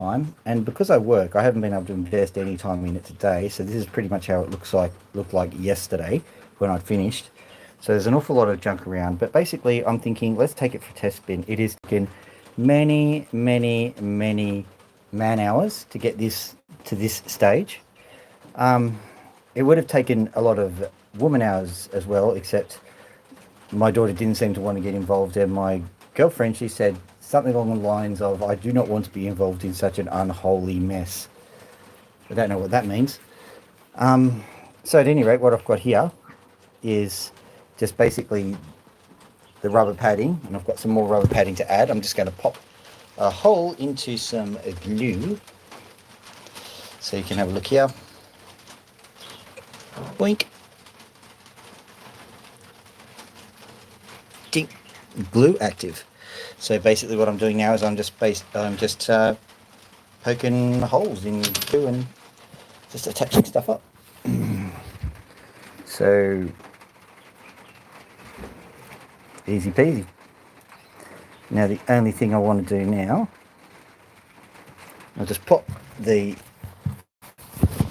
time, and because I work, I haven't been able to invest any time in it today. So this is pretty much how it looked like yesterday when I'd finished. So there's an awful lot of junk around, but basically I'm thinking let's take it for a test spin. It is taken many man hours to get this to this stage. Um, it would have taken a lot of woman hours as well, except my daughter didn't seem to want to get involved, and my girlfriend, she said something along the lines of, I do not want to be involved in such an unholy mess. I don't know what that means. So at any rate, what I've got here is just basically the rubber padding, and I've got some more rubber padding to add. I'm just going to pop a hole into some glue so you can have a look here. Boink. Dink. Glue active. So basically what I'm doing now is I'm just poking holes in glue and just attaching stuff up. So easy peasy. Now the only thing I want to do now, I'll just pop the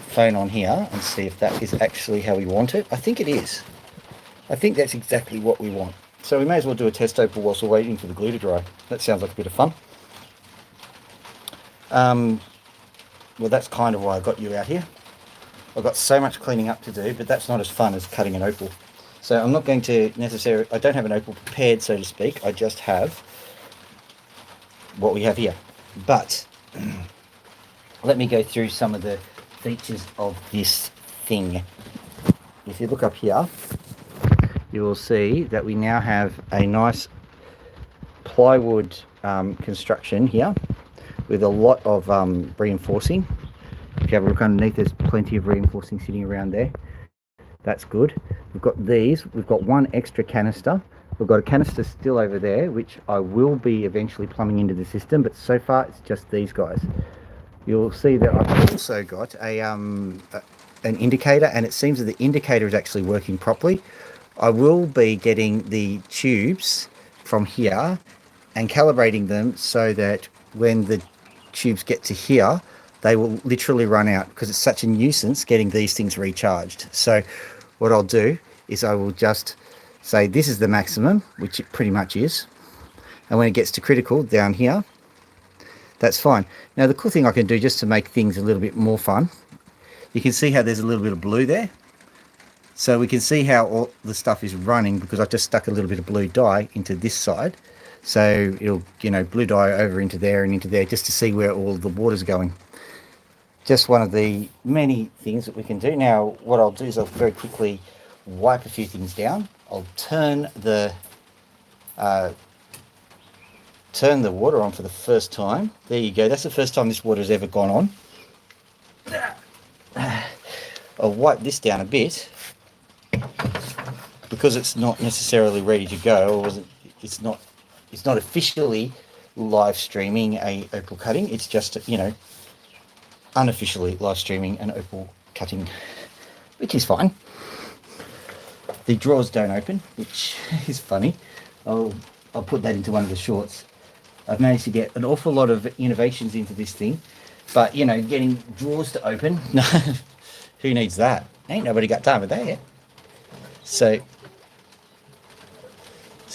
phone on here and see if that is actually how we want it. I think it is. I think that's exactly what we want. So we may as well do a test opal whilst we're waiting for the glue to dry. That sounds like a bit of fun. Well, that's kind of why I got you out here. I've got so much cleaning up to do, but that's not as fun as cutting an opal. So I'm not going to necessarily, I don't have an opal prepared, so to speak. I just have what we have here. But let me go through some of the features of this thing. If you look up here, you will see that we now have a nice plywood construction here with a lot of reinforcing. If you have a look underneath, there's plenty of reinforcing sitting around there. That's good. We've got these. We've got one extra canister. We've got a canister still over there, which I will be eventually plumbing into the system, but so far it's just these guys. You'll see that I've also got an indicator, and it seems that the indicator is actually working properly. I will be getting the tubes from here and calibrating them so that when the tubes get to here, they will literally run out, because it's such a nuisance getting these things recharged. So what I'll do is I will just say this is the maximum, which it pretty much is. And when it gets to critical down here, that's fine. Now the cool thing I can do just to make things a little bit more fun, you can see how there's a little bit of blue there. So we can see how all the stuff is running because I've just stuck a little bit of blue dye into this side. So it'll, blue dye over into there and into there just to see where all the water's going. Just one of the many things that we can do. Now, what I'll do is I'll very quickly wipe a few things down. I'll turn the water on for the first time. There you go. That's the first time this water has ever gone on. I'll wipe this down a bit because it's not necessarily ready to go, or it's not officially live streaming a opal cutting. It's just, unofficially live streaming an opal cutting, which is fine. The drawers don't open, which is funny. I'll put that into one of the shorts. I've managed to get an awful lot of innovations into this thing, but getting drawers to open, no, who needs that? Ain't nobody got time for that yet. So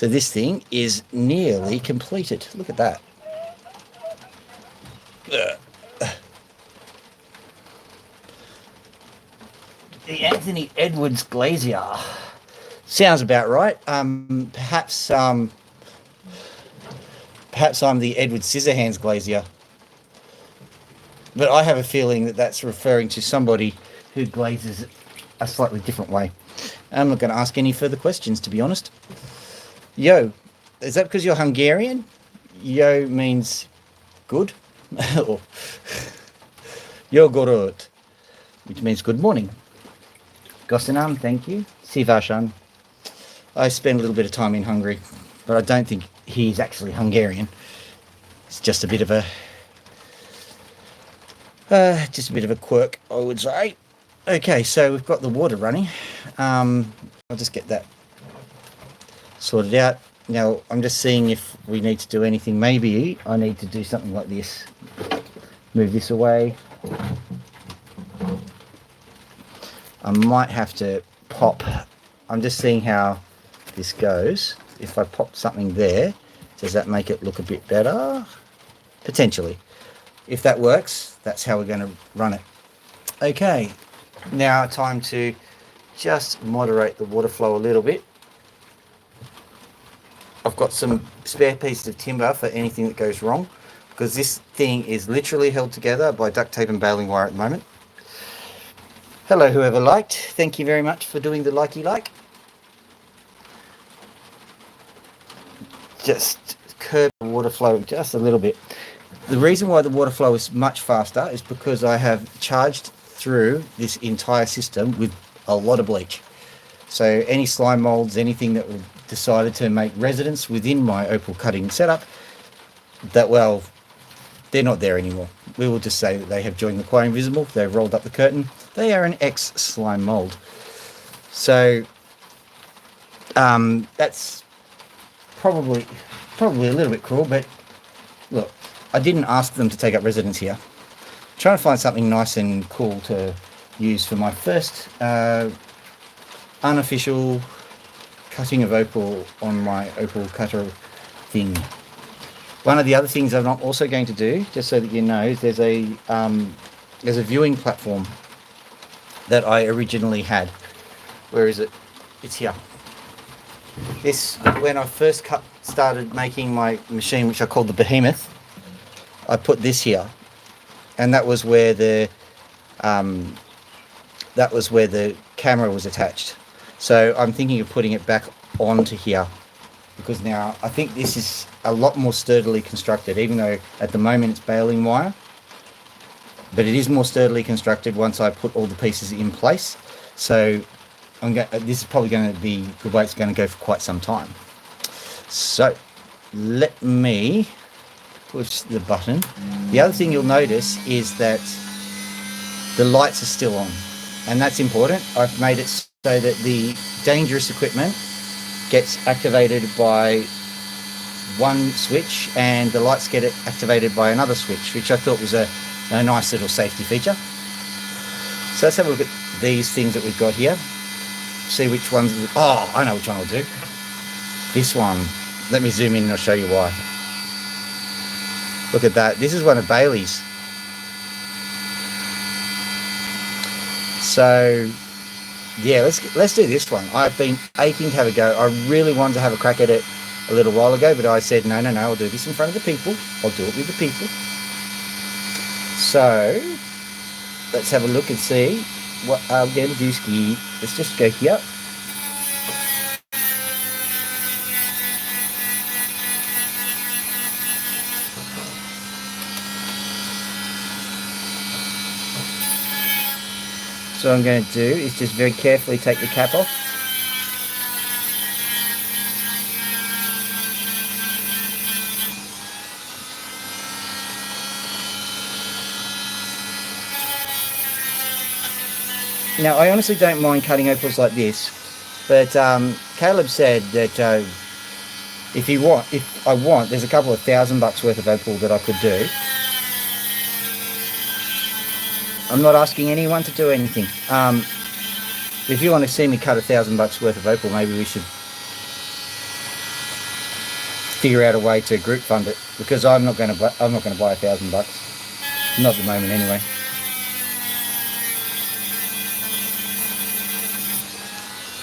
this thing is nearly completed. Look at that. The Anthony Edwards glazier. Sounds about right. Perhaps I'm the Edward Scissorhands glazier. But I have a feeling that that's referring to somebody who glazes a slightly different way. I'm not going to ask any further questions, to be honest. Yo, is that because you're Hungarian? Yo means good. Or Yo gorod, which means good morning. Köszönöm, thank you. Szívesen. I spent a little bit of time in Hungary, but I don't think he's actually Hungarian. It's just a bit of a quirk, I would say. Okay, so we've got the water running. I'll just get that sorted out. Now, I'm just seeing if we need to do anything. Maybe I need to do something like this. Move this away. I might have to pop, I'm just seeing how this goes. If I pop something there, does that make it look a bit better? Potentially. If that works, that's how we're going to run it. Okay, now time to just moderate the water flow a little bit. I've got some spare pieces of timber for anything that goes wrong, because this thing is literally held together by duct tape and baling wire at the moment. Hello, whoever liked. Thank you very much for doing the likey like. Just curb the water flow just a little bit. The reason why the water flow is much faster is because I have charged through this entire system with a lot of bleach. So any slime molds, anything that decided to make residence within my opal cutting setup, that, well, they're not there anymore. We will just say that they have joined the quite invisible. They've rolled up the curtain. They are an ex-slime mold. So that's probably a little bit cruel, but look, I didn't ask them to take up residence here. I'm trying to find something nice and cool to use for my first unofficial cutting of opal on my opal cutter thing. One of the other things I'm also going to do, just so that you know, is there's a viewing platform that I originally had. Where is it? It's here. This, when I first started making my machine, which I called the Behemoth, I put this here, and that was where the camera was attached. So I'm thinking of putting it back onto here, because now I think this is a lot more sturdily constructed, even though at the moment it's baling wire. But it is more sturdily constructed once I put all the pieces in place. So this is probably going to be the way it's going to go for quite some time. So let me push the button. The other thing you'll notice is that the lights are still on, and that's important. I've made it so that the dangerous equipment gets activated by one switch and the lights get activated by another switch, which I thought was a nice little safety feature. So let's have a look at these things that we've got here. See which ones. Oh, I know which one I'll do. This one. Let me zoom in and I'll show you why. Look at that. This is one of Bailey's. So yeah, let's do this one. I've been aching to have a go. I really wanted to have a crack at it a little while ago, but I said no, I'll do this in front of the people. I'll do it with the people. So let's have a look and see what I'm going to do. Ski. Let's just go here. So what I'm going to do is just very carefully take the cap off. Now, I honestly don't mind cutting opals like this, but Caleb said that if I want, there's a couple of $1,000 worth of opal that I could do. I'm not asking anyone to do anything. If you want to see me cut $1,000 worth of opal, maybe we should figure out a way to group fund it, because I'm not going to buy $1,000. Not at the moment, anyway.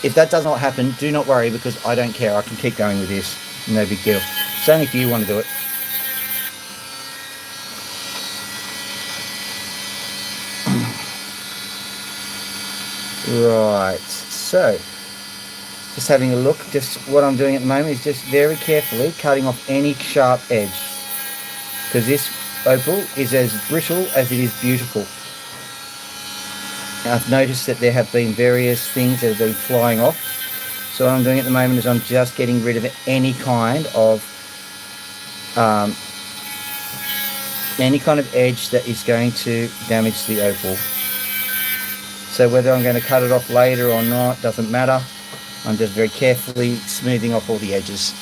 If that does not happen, do not worry, because I don't care. I can keep going with this. No big deal. It's only if you want to do it. Right, so just having a look, just what I'm doing at the moment is just very carefully cutting off any sharp edge, because this opal is as brittle as it is beautiful. Now, I've noticed that there have been various things that have been flying off, so what I'm doing at the moment is I'm just getting rid of any kind of edge that is going to damage the opal. So whether I'm going to cut it off later or not doesn't matter. I'm just very carefully smoothing off all the edges.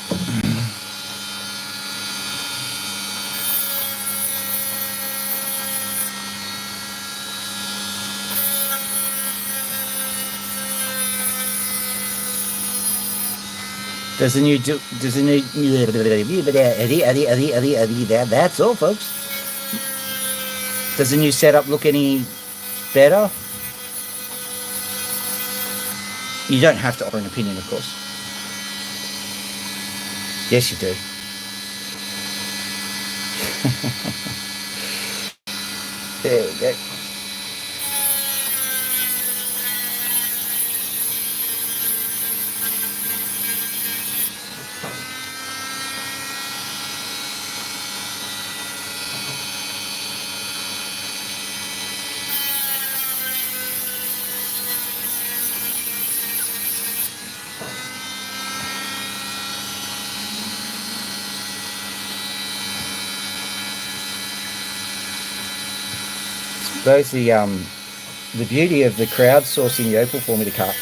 Does the new that's all, folks. Does the new setup look any better? You don't have to offer an opinion, of course. Yes, you do. There we go. Those the beauty of the crowdsourcing the opal for me to cut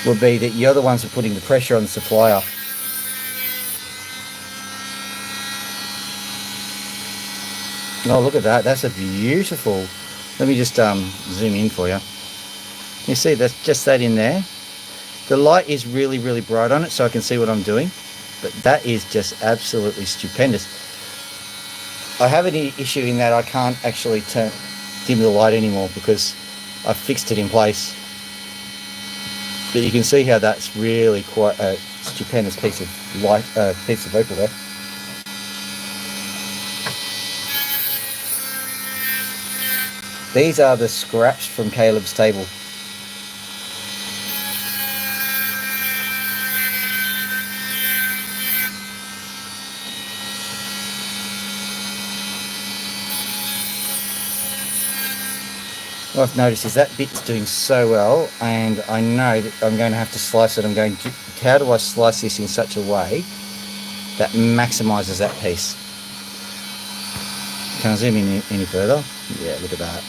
will be that you're the ones who are putting the pressure on the supplier. Oh, look at that. That's a beautiful... Let me just zoom in for you. You see, that's just that in there. The light is really, really bright on it, so I can see what I'm doing. But that is just absolutely stupendous. I have an issue in that I can't actually dim the light anymore because I've fixed it in place. But you can see how that's really quite a stupendous piece of light, piece of opal there. These are the scraps from Caleb's table. What I've noticed is that bit's doing so well, and I know that I'm going to have to slice it. How do I slice this in such a way that maximises that piece? Can I zoom in any further? Yeah, look at that.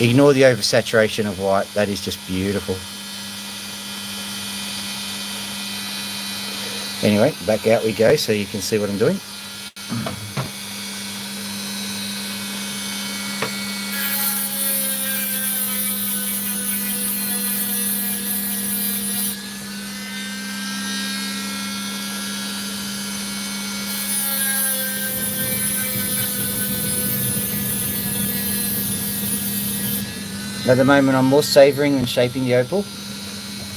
Ignore the oversaturation of white. That is just beautiful. Anyway, back out we go so you can see what I'm doing. At the moment I'm more savouring and shaping the opal.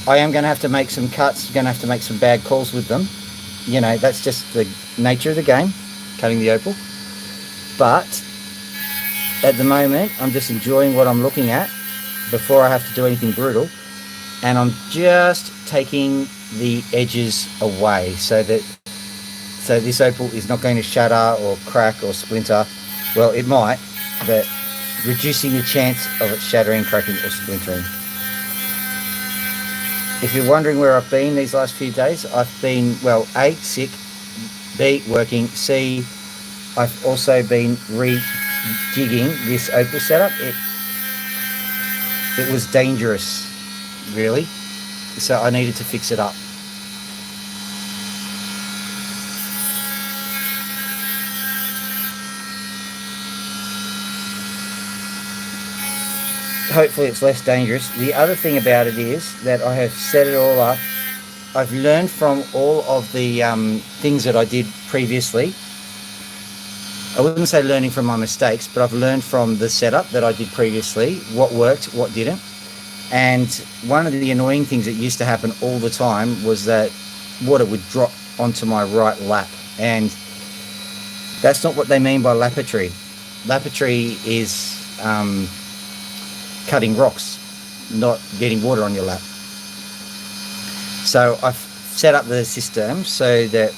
I am going to have to make some cuts, going to have to make some bad calls with them. You know, that's just the nature of the game, cutting the opal. But at the moment I'm just enjoying what I'm looking at before I have to do anything brutal. And I'm just taking the edges away so this opal is not going to shatter or crack or splinter. Well, it might, but reducing the chance of it shattering, cracking or splintering. If you're wondering where I've been these last few days, I've been, well, A, sick, B, working, C, I've also been rejigging this opal setup. It was dangerous, really, so I needed to fix it up. Hopefully it's less dangerous. The other thing about it is that I have set it all up. I've learned from all of the things that I did previously. I wouldn't say learning from my mistakes, but I've learned from the setup that I did previously, what worked, what didn't. And one of the annoying things that used to happen all the time was that water would drop onto my right lap. And that's not what they mean by lapatry. Lapatry is cutting rocks, not getting water on your lap. So I've set up the system so that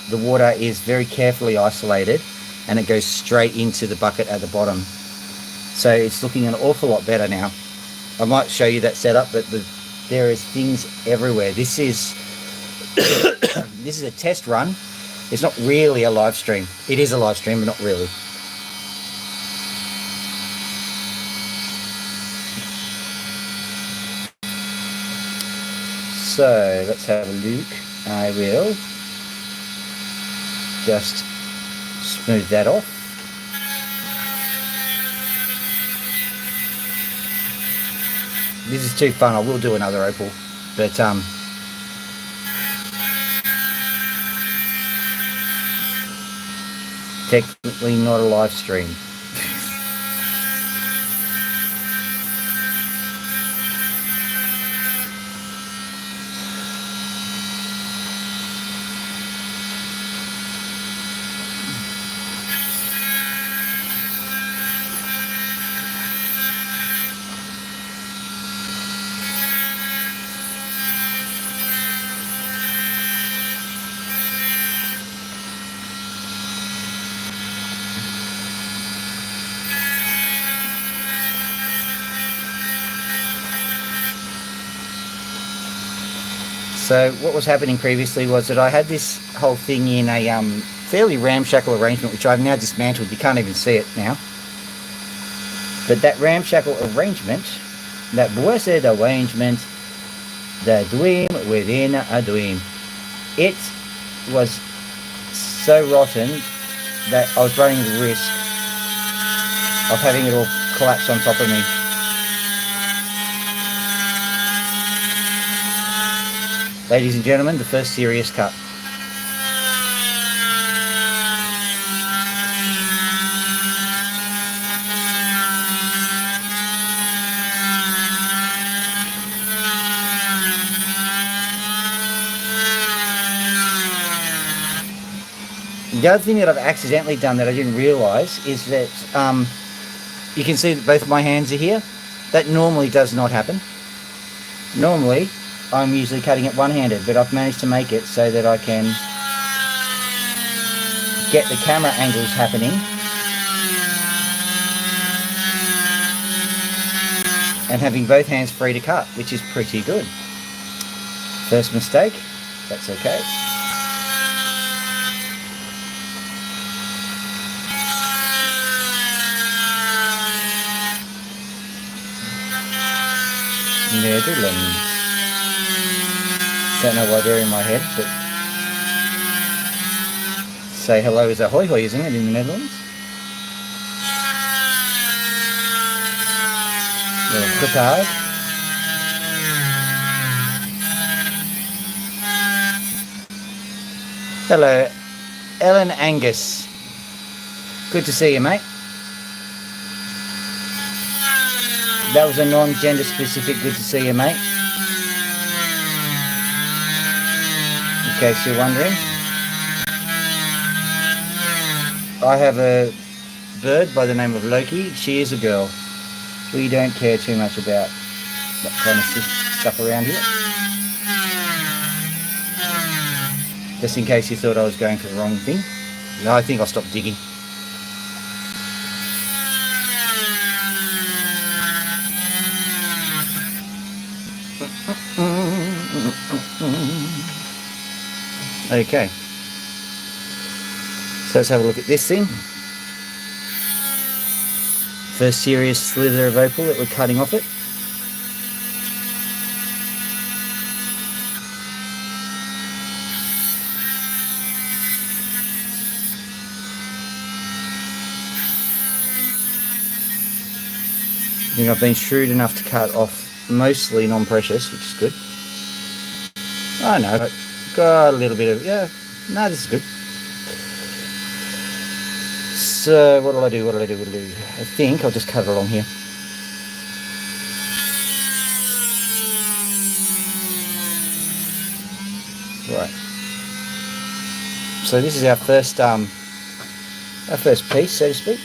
the water is very carefully isolated and it goes straight into the bucket at the bottom. So it's looking an awful lot better now. I might show you that setup, but there is things everywhere. This is this is a test run. It's not really a live stream. It is a live stream, but not really. So let's have a look. I will just smooth that off. This is too fun. I will do another opal, but technically not a live stream. So what was happening previously was that I had this whole thing in a fairly ramshackle arrangement, which I've now dismantled. You can't even see it now. But that ramshackle arrangement, that blessed arrangement, the dream within a dream, it was so rotten that I was running the risk of having it all collapse on top of me. Ladies and gentlemen, the first serious cut. The other thing that I've accidentally done that I didn't realise is that you can see that both my hands are here. That normally does not happen. Normally, I'm usually cutting it one-handed, but I've managed to make it so that I can get the camera angles happening and having both hands free to cut, which is pretty good. First mistake, that's okay. Netherlands. Don't know why they're in my head, but say hello is ahoy hoy, isn't it, in the Netherlands? Good. Hello, Ellen Angus. Good to see you, mate. That was a non-gender specific good to see you, mate. In case you're wondering. I have a bird by the name of Loki. She is a girl. We don't care too much about that kind of stuff around here. Just in case you thought I was going for the wrong thing. No, I think I'll stop digging. Okay, so let's have a look at this thing. First serious slither of opal that we're cutting off it. I think I've been shrewd enough to cut off mostly non-precious, which is good. Oh no, got a little bit of, yeah, no, this is good. So what'll I do? I think I'll just cut it along here. Right. So this is our first piece, so to speak.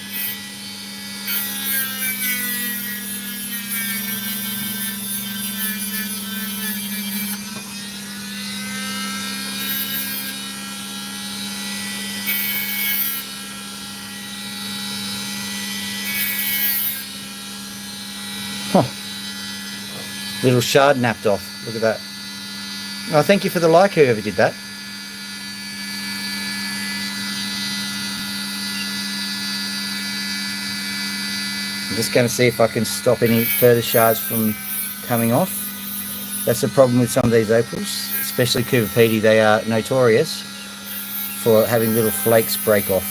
Little shard napped off. Look at that. Oh, thank you for the like, whoever did that. I'm just going to see if I can stop any further shards from coming off. That's the problem with some of these opals, especially Cooper Pedy. They are notorious for having little flakes break off.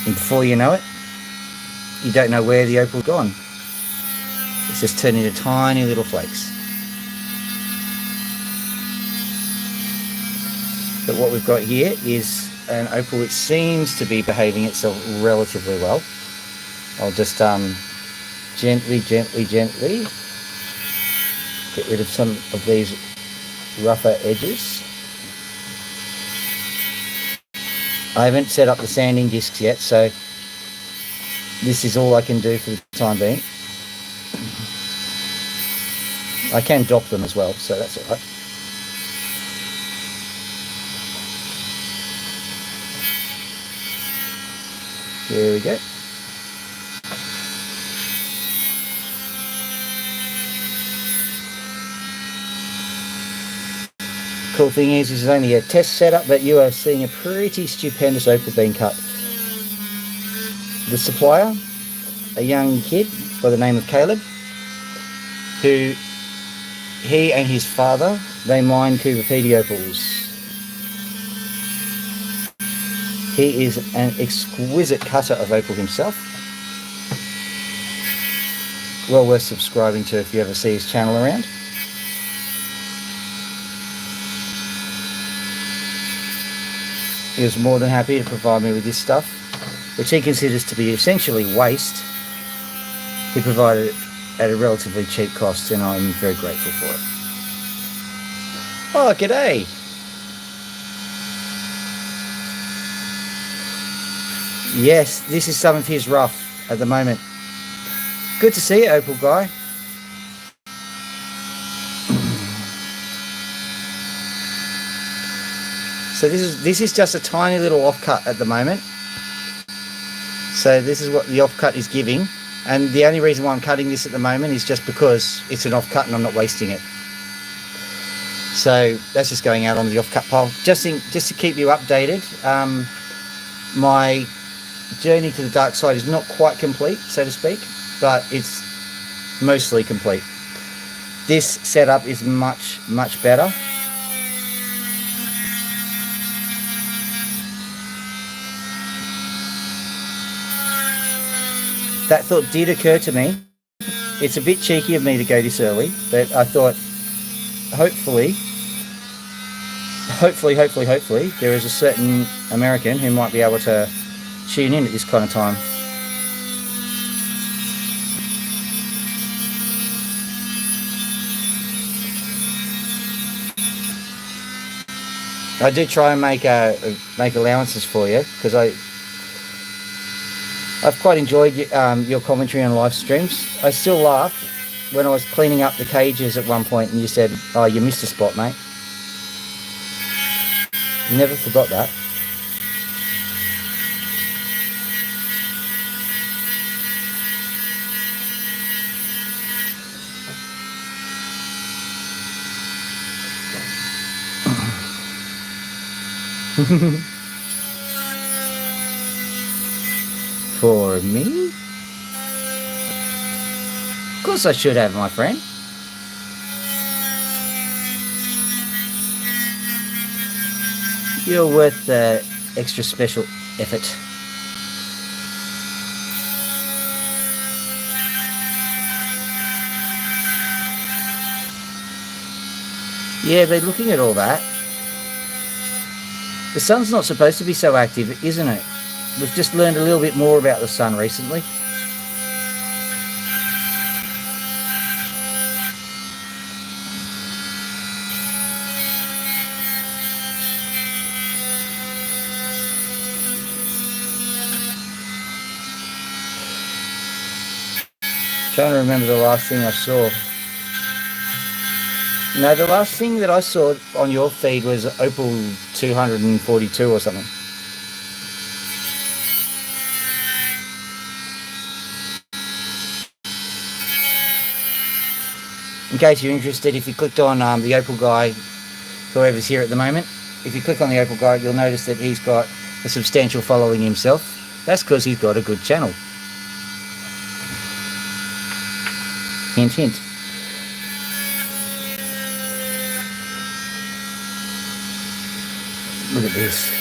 And before you know it, you don't know where the opal's gone. It's just turning into tiny little flakes. But what we've got here is an opal which seems to be behaving itself relatively well. I'll just gently get rid of some of these rougher edges. I haven't set up the sanding discs yet, so this is all I can do for the time being. I can dop them as well, so that's all right. There we go. Cool thing is, this is only a test setup, but you are seeing a pretty stupendous opal being cut. The supplier, a young kid by the name of Caleb, who he and his father, they mine Cooper opals. He is an exquisite cutter of opal himself. Well worth subscribing to if you ever see his channel around. He was more than happy to provide me with this stuff, which he considers to be essentially waste. He provided it at a relatively cheap cost, and I'm very grateful for it. Oh, g'day! Yes, this is some of his rough at the moment. Good to see you, Opal guy. So this is just a tiny little offcut at the moment. So this is what the offcut is giving, and the only reason why I'm cutting this at the moment is just because it's an offcut and I'm not wasting it. So that's just going out on the offcut pile, just to keep you updated. My journey to the dark side is not quite complete, so to speak, but it's mostly complete. This setup is much better. That thought did occur to me. It's a bit cheeky of me to go this early, but I thought hopefully there is a certain American who might be able to tune in at this kind of time. I do try and make allowances for you, because I've quite enjoyed your commentary on live streams. I still laugh when I was cleaning up the cages at one point and you said, "Oh, you missed a spot, mate." Never forgot that. For me? Of course I should have, my friend. You're worth the extra special effort. Yeah, but looking at all that, the sun's not supposed to be so active, isn't it? We've just learned a little bit more about the sun recently. Trying to remember the last thing I saw. No, the last thing that I saw on your feed was Opal 242 or something. In case you're interested, if you clicked on the Opal guy, whoever's here at the moment, if you click on the Opal guy, you'll notice that he's got a substantial following himself. That's because he's got a good channel. Hint, hint. Look at this.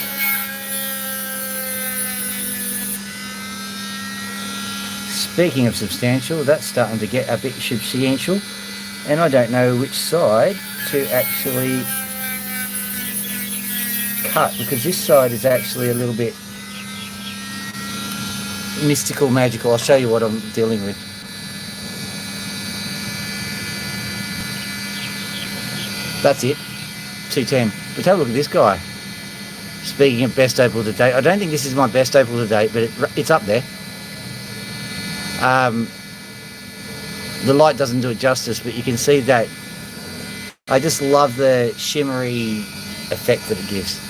Speaking of substantial, that's starting to get a bit substantial, and I don't know which side to actually cut, because this side is actually a little bit mystical, magical. I'll show you what I'm dealing with. That's it, 210. But have a look at this guy. Speaking of best opal to date, I don't think this is my best opal to date, but it's up there. The light doesn't do it justice, but you can see that. I just love the shimmery effect that it gives.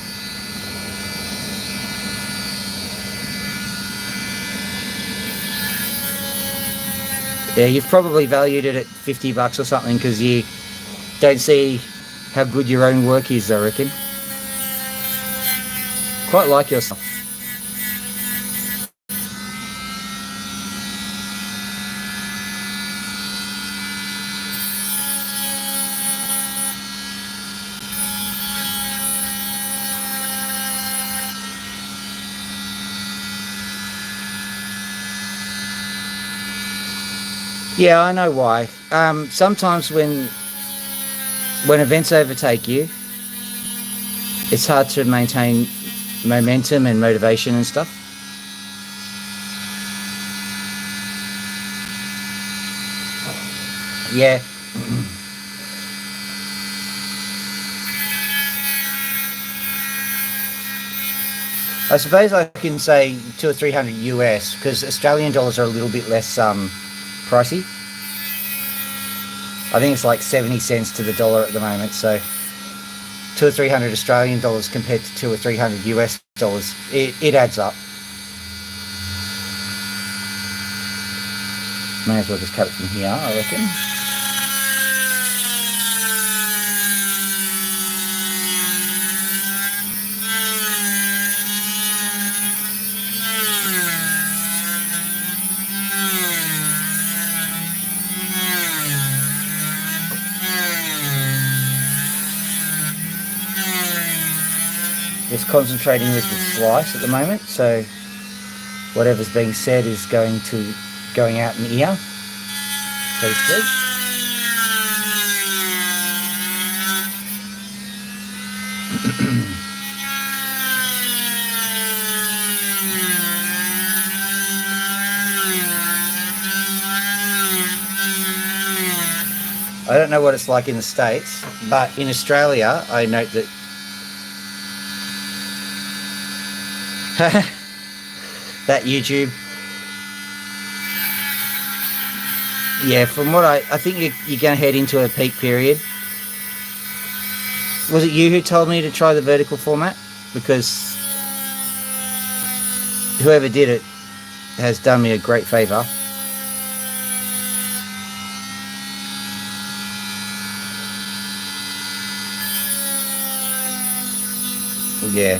Yeah, you've probably valued it at $50 or something because you don't see how good your own work is, I reckon. Quite like yourself. Yeah, I know why. Sometimes when events overtake you, it's hard to maintain momentum and motivation and stuff. Yeah. I suppose I can say 200 or 300 US, because Australian dollars are a little bit less pricey. I think it's like 70 cents to the dollar at the moment, so 200 or 300 Australian dollars compared to 200 or 300 US dollars, it adds up. May as well just cut it from here, I reckon. Just concentrating with the slice at the moment, so whatever's being said is going out in the ear, so to speak. I don't know what it's like in the States, but in Australia, I note that that YouTube. Yeah, from what I think you're going to head into a peak period. Was it you who told me to try the vertical format? Because whoever did it has done me a great favour. Yeah.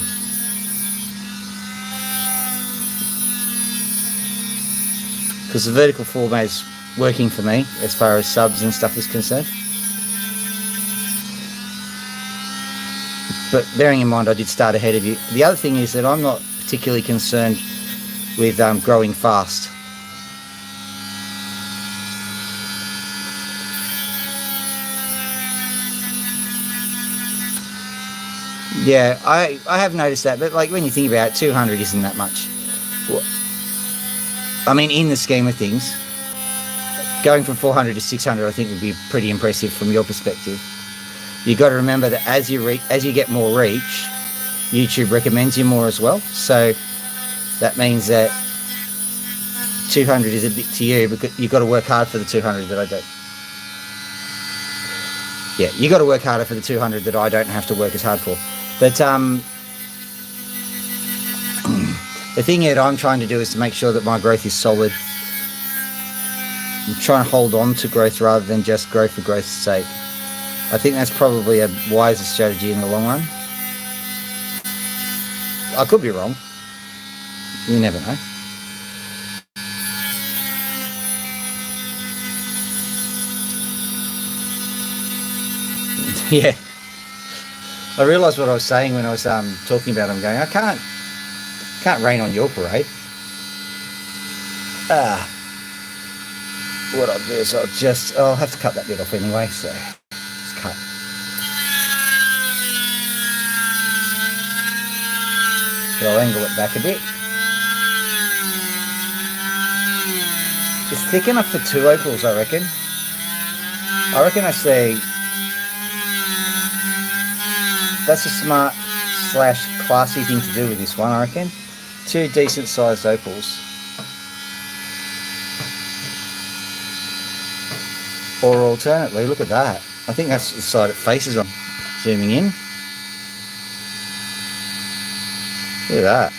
Because the vertical format is working for me as far as subs and stuff is concerned. But bearing in mind I did start ahead of you. The other thing is that I'm not particularly concerned with growing fast. Yeah, I have noticed that, but like when you think about it, 200 isn't that much. I mean, in the scheme of things, going from 400 to 600, I think would be pretty impressive from your perspective. You've got to remember that as you get more reach, YouTube recommends you more as well. So that means that 200 is a bit to you, because you've got to work hard for the 200 that I don't. Yeah, you got to work harder for the 200 that I don't have to work as hard for. But the thing that I'm trying to do is to make sure that my growth is solid. I'm trying to hold on to growth rather than just grow for growth's sake. I think that's probably a wiser strategy in the long run. I could be wrong. You never know. Yeah. I realised what I was saying when I was talking about it. I'm going, I can't rain on your parade. what I'll do is I'll have to cut that bit off anyway, so just cut. So I'll angle it back a bit. It's thick enough for 2 opals, I reckon. I say that's a smart / classy thing to do with this one, I reckon. 2 decent sized opals. Or alternately, look at that. I think that's the side it faces on. Zooming in. Look at that.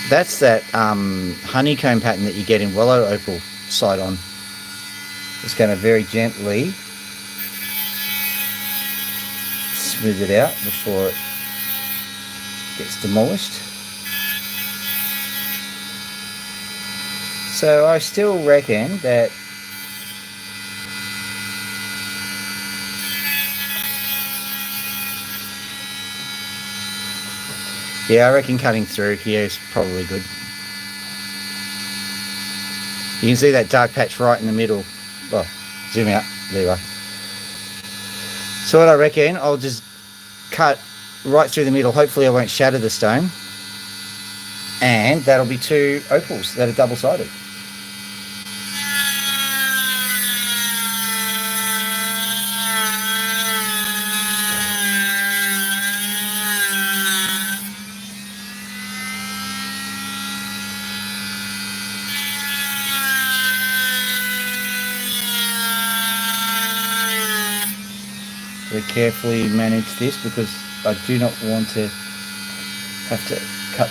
That's that honeycomb pattern that you get in willow opal side on. Just going to very gently smooth it out before it gets demolished. So I still reckon that I reckon cutting through here is probably good. You can see that dark patch right in the middle. Oh, zoom out. There you are. So what I reckon, I'll just cut right through the middle. Hopefully I won't shatter the stone. And that'll be 2 opals that are double-sided. Very carefully manage this because I do not want to have to cut.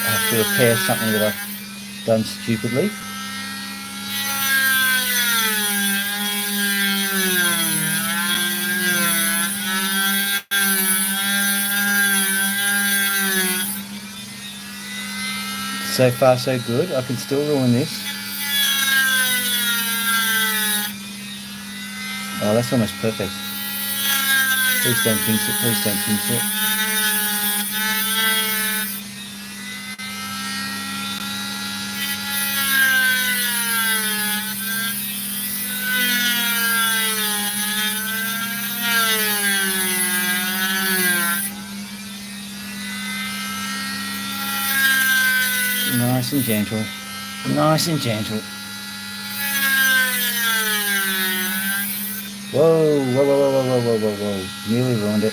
I have to repair something that I've done stupidly. So far so good. I can still ruin this. Oh, that's almost perfect. Please don't pinch it, please don't pinch it. Nice and gentle. Nice and gentle. Whoa, whoa, whoa, whoa, whoa, whoa, whoa, whoa. Nearly ruined it.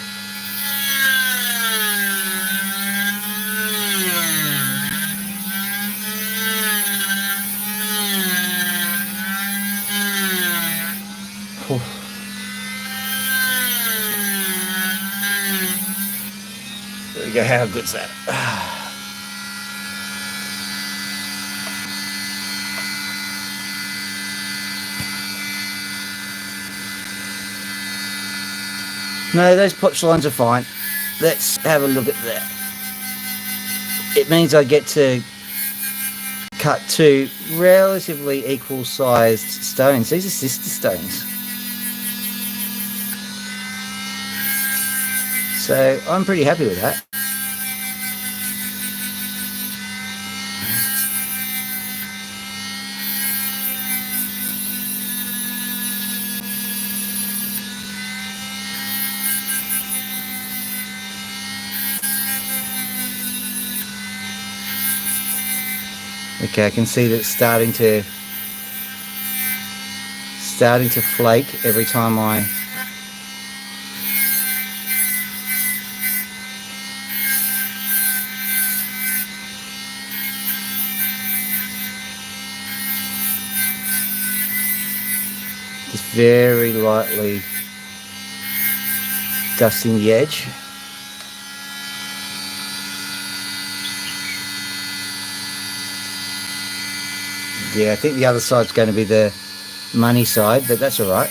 Whew. There we go, how good's that? No, those potch lines are fine. Let's have a look at that. It means I get to cut 2 relatively equal sized stones. These are sister stones. So I'm pretty happy with that. Okay, I can see that it's starting to flake every time I just very lightly dusting the edge. Yeah, I think the other side's going to be the money side, but that's all right.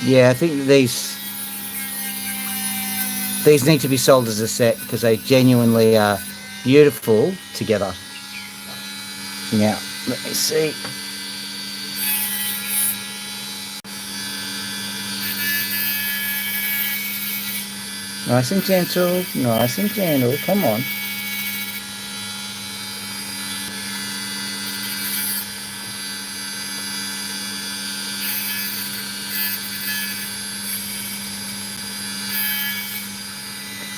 Yeah, I think these These need to be sold as a set because they genuinely are beautiful together. Now, let me see. Nice and gentle, nice and gentle, come on.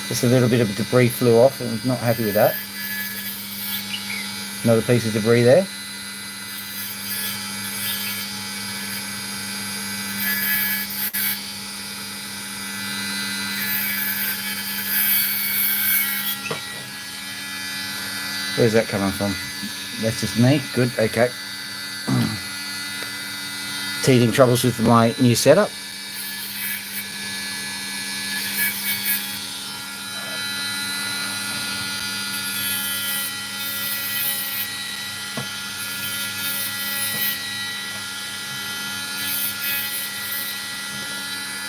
Just a little bit of debris flew off, and I'm not happy with that. Another piece of debris there. Where's that coming from? That's just me. Good, okay. Teething troubles with my new setup.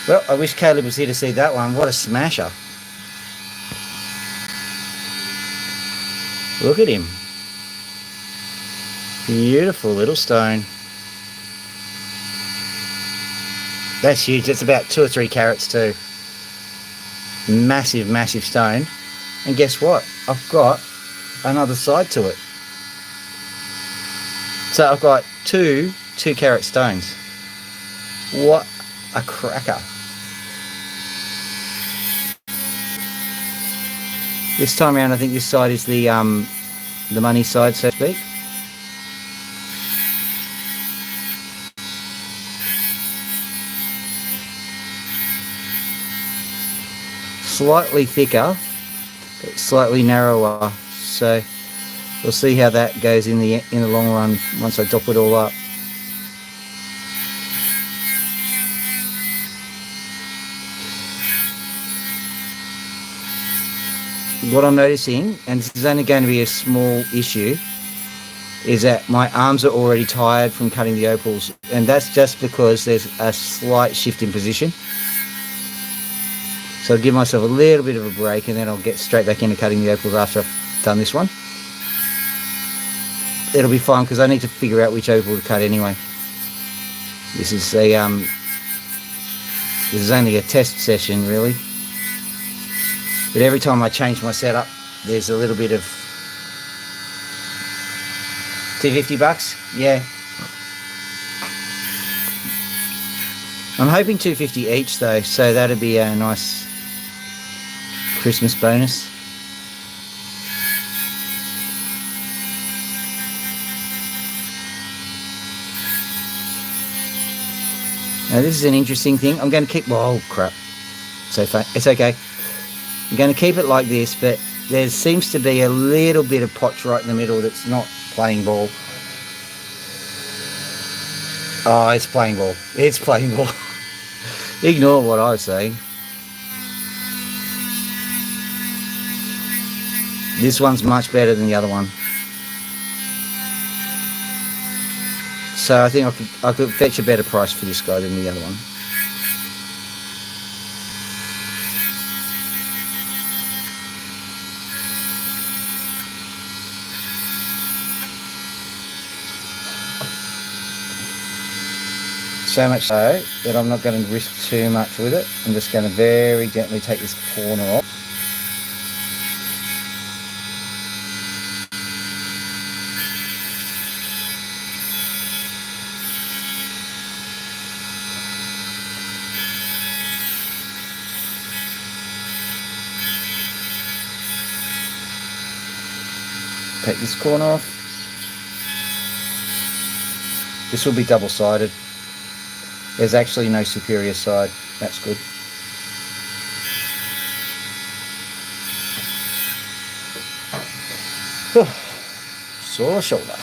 Well, I wish Caleb was here to see that one. What a smasher. Look at him. Beautiful little stone. That's huge. That's about 2 or 3 carats too. Massive, massive stone. And guess what? I've got another side to it. So I've got two 2-carat stones. What a cracker. This time around, I think this side is the money side, so to speak. Slightly thicker, but slightly narrower. So we'll see how that goes in the long run once I dop it all up. What I'm noticing, and this is only going to be a small issue, is that my arms are already tired from cutting the opals, and that's just because there's a slight shift in position. So I'll give myself a little bit of a break, and then I'll get straight back into cutting the opals after I've done this one. It'll be fine because I need to figure out which opal to cut anyway. This is only a test session really. But every time I change my setup, there's a little bit of $250. Yeah. I'm hoping $250 each though, so that'd be a nice Christmas bonus. Now this is an interesting thing. I'm going to keep. Oh crap! It's okay. I'm going to keep it like this, but there seems to be a little bit of potch right in the middle that's not playing ball. Oh, it's playing ball. It's playing ball. Ignore what I was saying. This one's much better than the other one. So I think I could fetch a better price for this guy than the other one. So much so that I'm not going to risk too much with it. I'm just going to very gently take this corner off. Take this corner off. This will be double-sided. There's actually no superior side. That's good. Sore shoulder.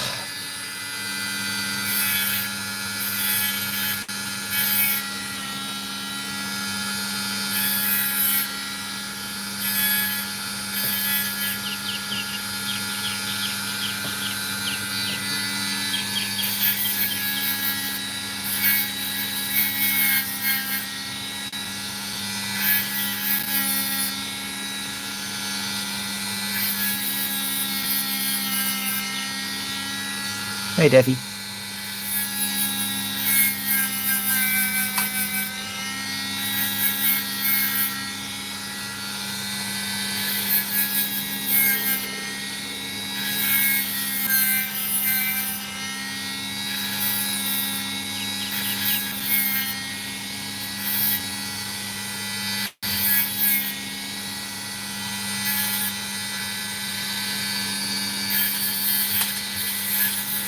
Hey, Daffy.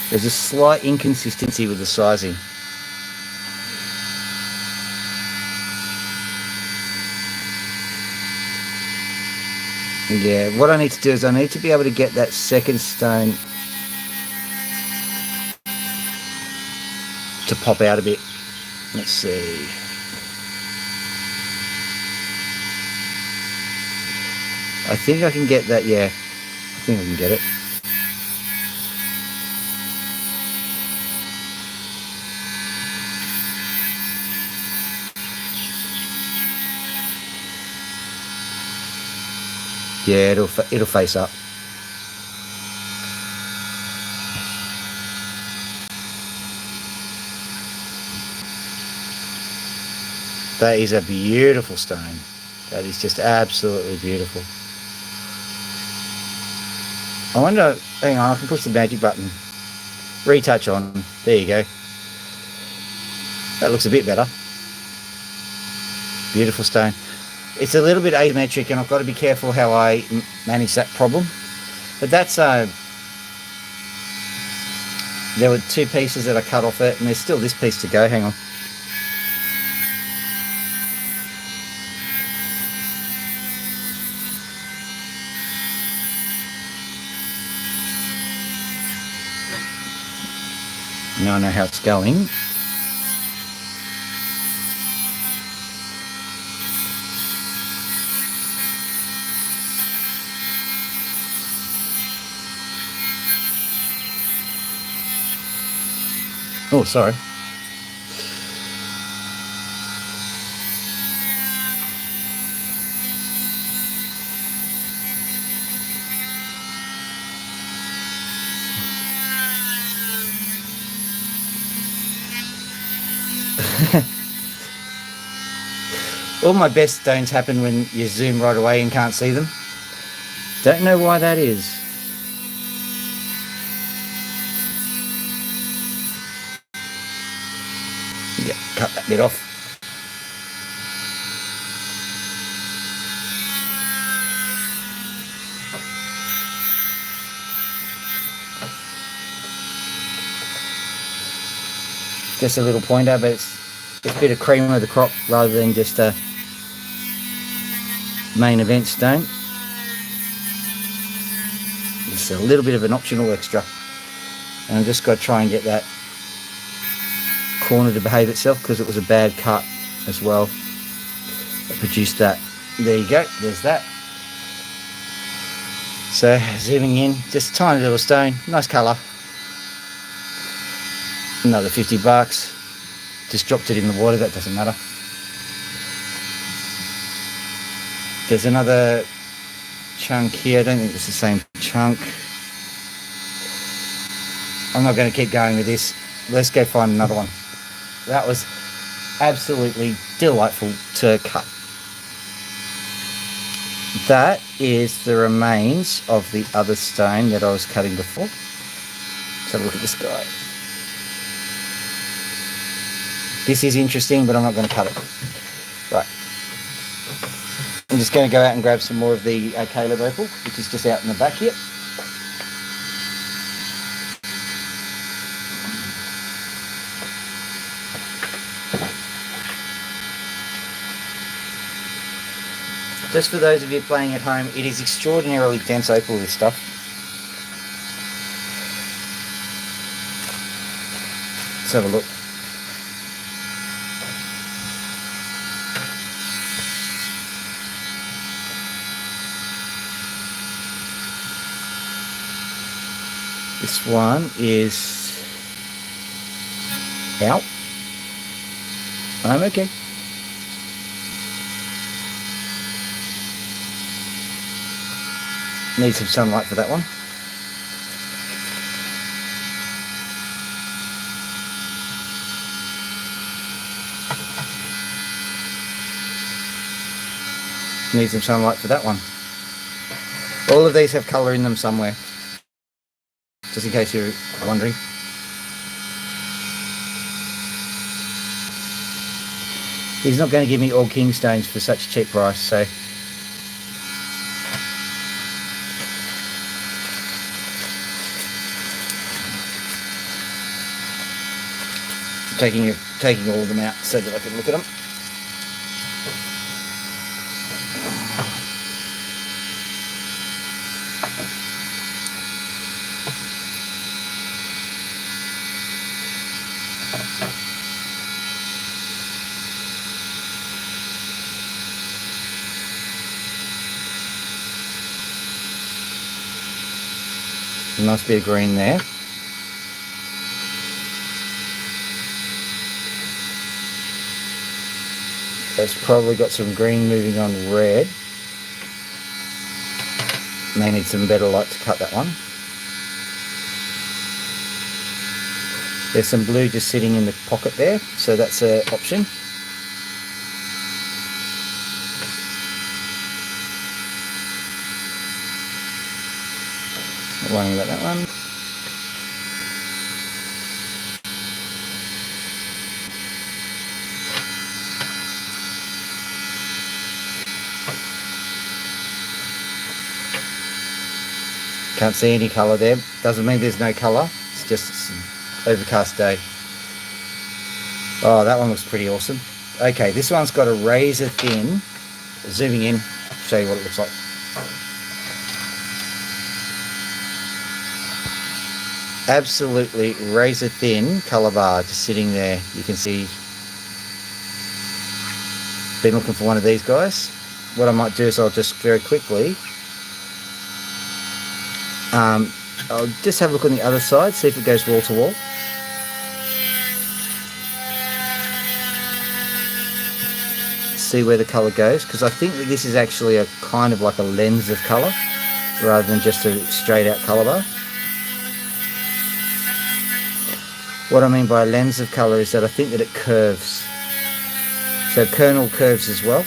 There's a slight inconsistency with the sizing. Yeah, what I need to do is I need to be able to get that second stone to pop out a bit. Let's see. I think I can get that, yeah. I think I can get it. Yeah, it'll face up. That is a beautiful stone. That is just absolutely beautiful. I wonder, hang on, I can push the magic button. Retouch on. There you go. That looks a bit better. Beautiful stone. It's a little bit asymmetric, and I've got to be careful how I manage that problem. But that's there were two pieces that I cut off it, and there's still this piece to go. Hang on. Now I know how it's going. Oh, sorry. All my best stones happen when you zoom right away and can't see them. Don't know why that is. Yeah, cut that bit off. Just a little pointer, but it's a bit of cream of the crop rather than just a main event stone. It's a little bit of an optional extra, and I've just got to try and get that corner to behave itself because it was a bad cut as well that produced that. There you go, there's that. So zooming in, just a tiny little stone, nice colour. Another 50 bucks. Just dropped it in the water, that doesn't matter. There's another chunk here. I don't think it's the same chunk. I'm not going to keep going with this. Let's go find another one. That was absolutely delightful to cut. That is the remains of the other stone that I was cutting before. Let's have a look at this guy. This is interesting, but I'm not going to cut it. Right. I'm just going to go out and grab some more of the Caleb opal, which is just out in the back here. Just for those of you playing at home, it is extraordinarily dense opal, this stuff. Let's have a look. This one is out. I'm okay. Need some sunlight for that one. Need some sunlight for that one. All of these have colour in them somewhere, just in case you're wondering. He's not going to give me all king stones for such a cheap price, so taking all of them out so that I can look at them. A nice bit of green there. That's probably got some green moving on red. May need some better light to cut that one. There's some blue just sitting in the pocket there, so that's an option. Not worrying about that one. Can't see any colour there. Doesn't mean there's no colour. It's just an overcast day. Oh, that one looks pretty awesome. Okay, this one's got a razor thin. Zooming in, show you what it looks like. Absolutely razor thin colour bar just sitting there. You can see. Been looking for one of these guys. What I might do is I'll just very quickly I'll just have a look on the other side, see if it goes wall to wall. See where the colour goes, because I think that this is actually a kind of like a lens of colour rather than just a straight out colour bar. What I mean by a lens of colour is that I think that it curves. So kernel curves as well.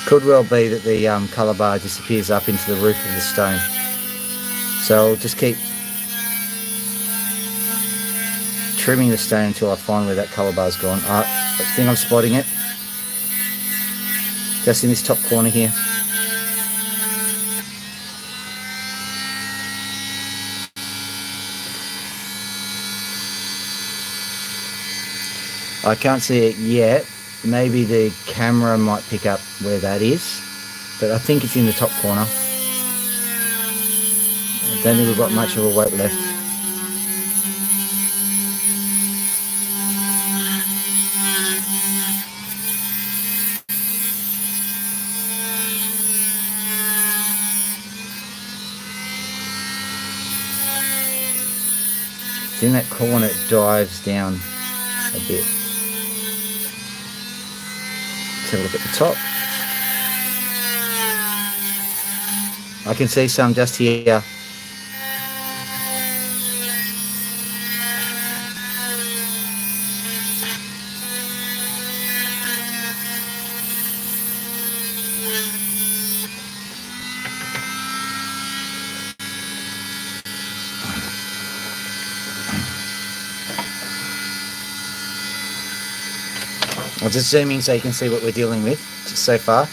Could well be that the colour bar disappears up into the roof of the stone. So I'll just keep trimming the stone until I find where that colour bar's gone. I think I'm spotting it. Just in this top corner here. I can't see it yet. Maybe the camera might pick up where that is, but I think it's in the top corner. I don't think we've got much of a weight left. It's in that corner, it dives down a bit. Let's have a look at the top. I can see some just here. I'll just zoom in so you can see what we're dealing with so far.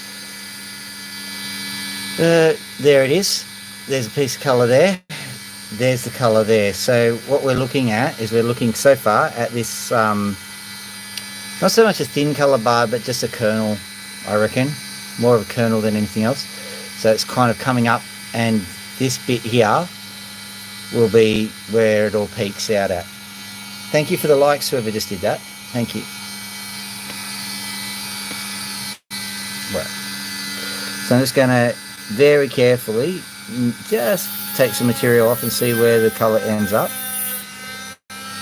There it is. There's a piece of colour there. There's the colour there. So what we're looking at is we're looking so far at this, not so much a thin colour bar, but just a kernel, I reckon. More of a kernel than anything else. So it's kind of coming up, and this bit here will be where it all peaks out at. Thank you for the likes, whoever just did that. Thank you. Right. So I'm just going to very carefully just take some material off and see where the colour ends up.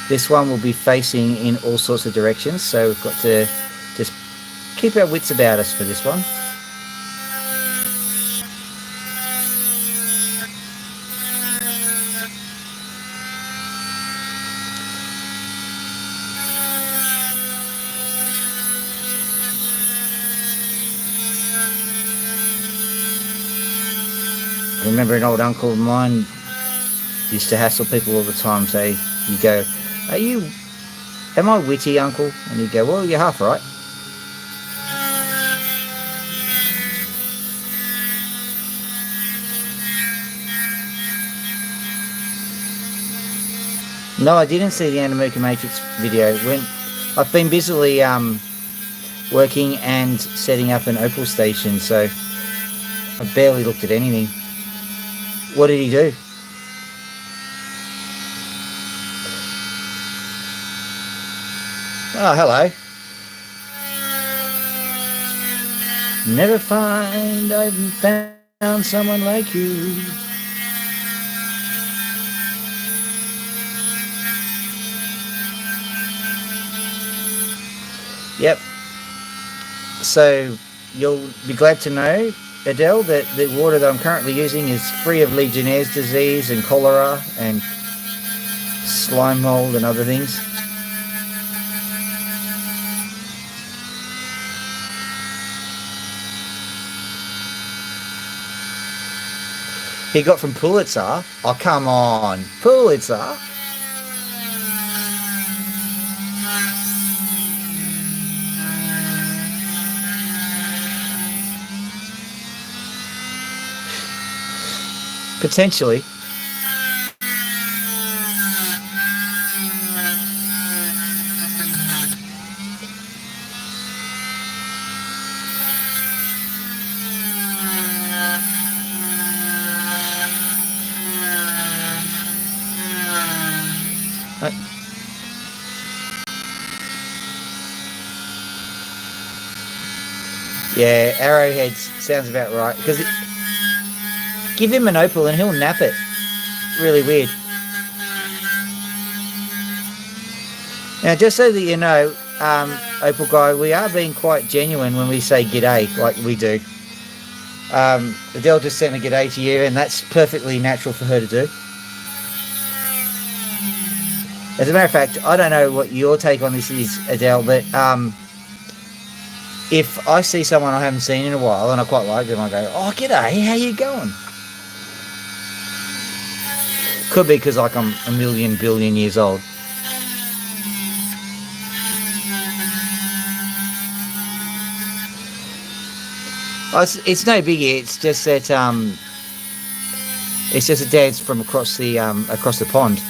This one will be facing in all sorts of directions, so we've got to just keep our wits about us for this one. I remember an old uncle of mine used to hassle people all the time. Say, you go, am I witty, uncle? And he'd go, well, you're half right. No, I didn't see the Animuka Matrix video. I've been busily working and setting up an Opal station, so I barely looked at anything. What did he do? Oh, hello. Never find I've found someone like you. Yep. So you'll be glad to know, Adele, that the water that I'm currently using is free of Legionnaire's disease and cholera and slime mold and other things. He got from Pulitzer. Oh, come on. Pulitzer? Potentially. Yeah, arrowheads sounds about right. Because give him an opal and he'll nap it. Really weird. Now, just so that you know, Opal guy, we are being quite genuine when we say g'day, like we do. Adele just sent a g'day to you, and that's perfectly natural for her to do. As a matter of fact, I don't know what your take on this is, Adele, but if I see someone I haven't seen in a while and I quite like them, I go, oh, g'day, how you going? Could be because like I'm a million billion years old. Oh, it's no biggie. It's just that it's just a dance from across the pond.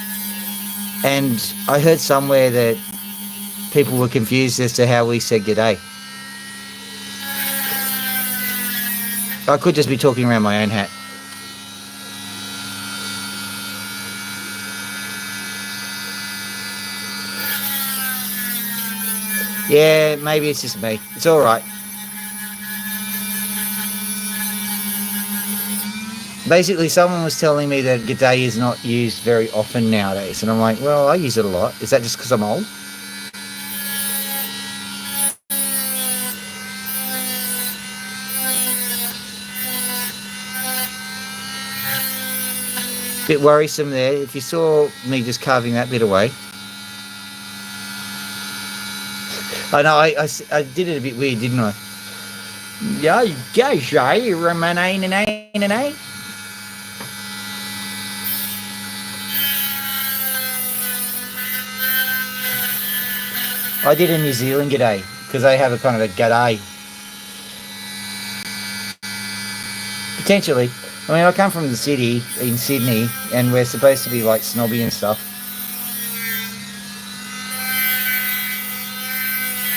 And I heard somewhere that people were confused as to how we said g'day. I could just be talking around my own hat. Yeah, maybe it's just me. It's all right. Basically, someone was telling me that g'day is not used very often nowadays. And I'm like, well, I use it a lot. Is that just because I'm old? Bit worrisome there. If you saw me just carving that bit away. I know, I did it a bit weird, didn't I? Yeah, I did a New Zealand g'day because they have a kind of a g'day. Potentially. I mean, I come from the city in Sydney and we're supposed to be like snobby and stuff.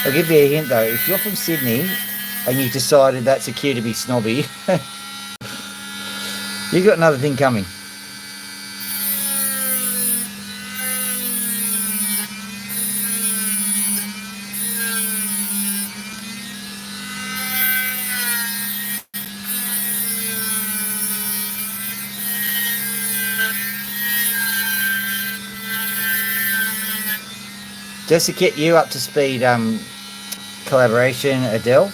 I'll give you a hint though. If you're from Sydney and you've decided that's a cue to be snobby, you've got another thing coming. Just to get you up to speed, collaboration, Adele.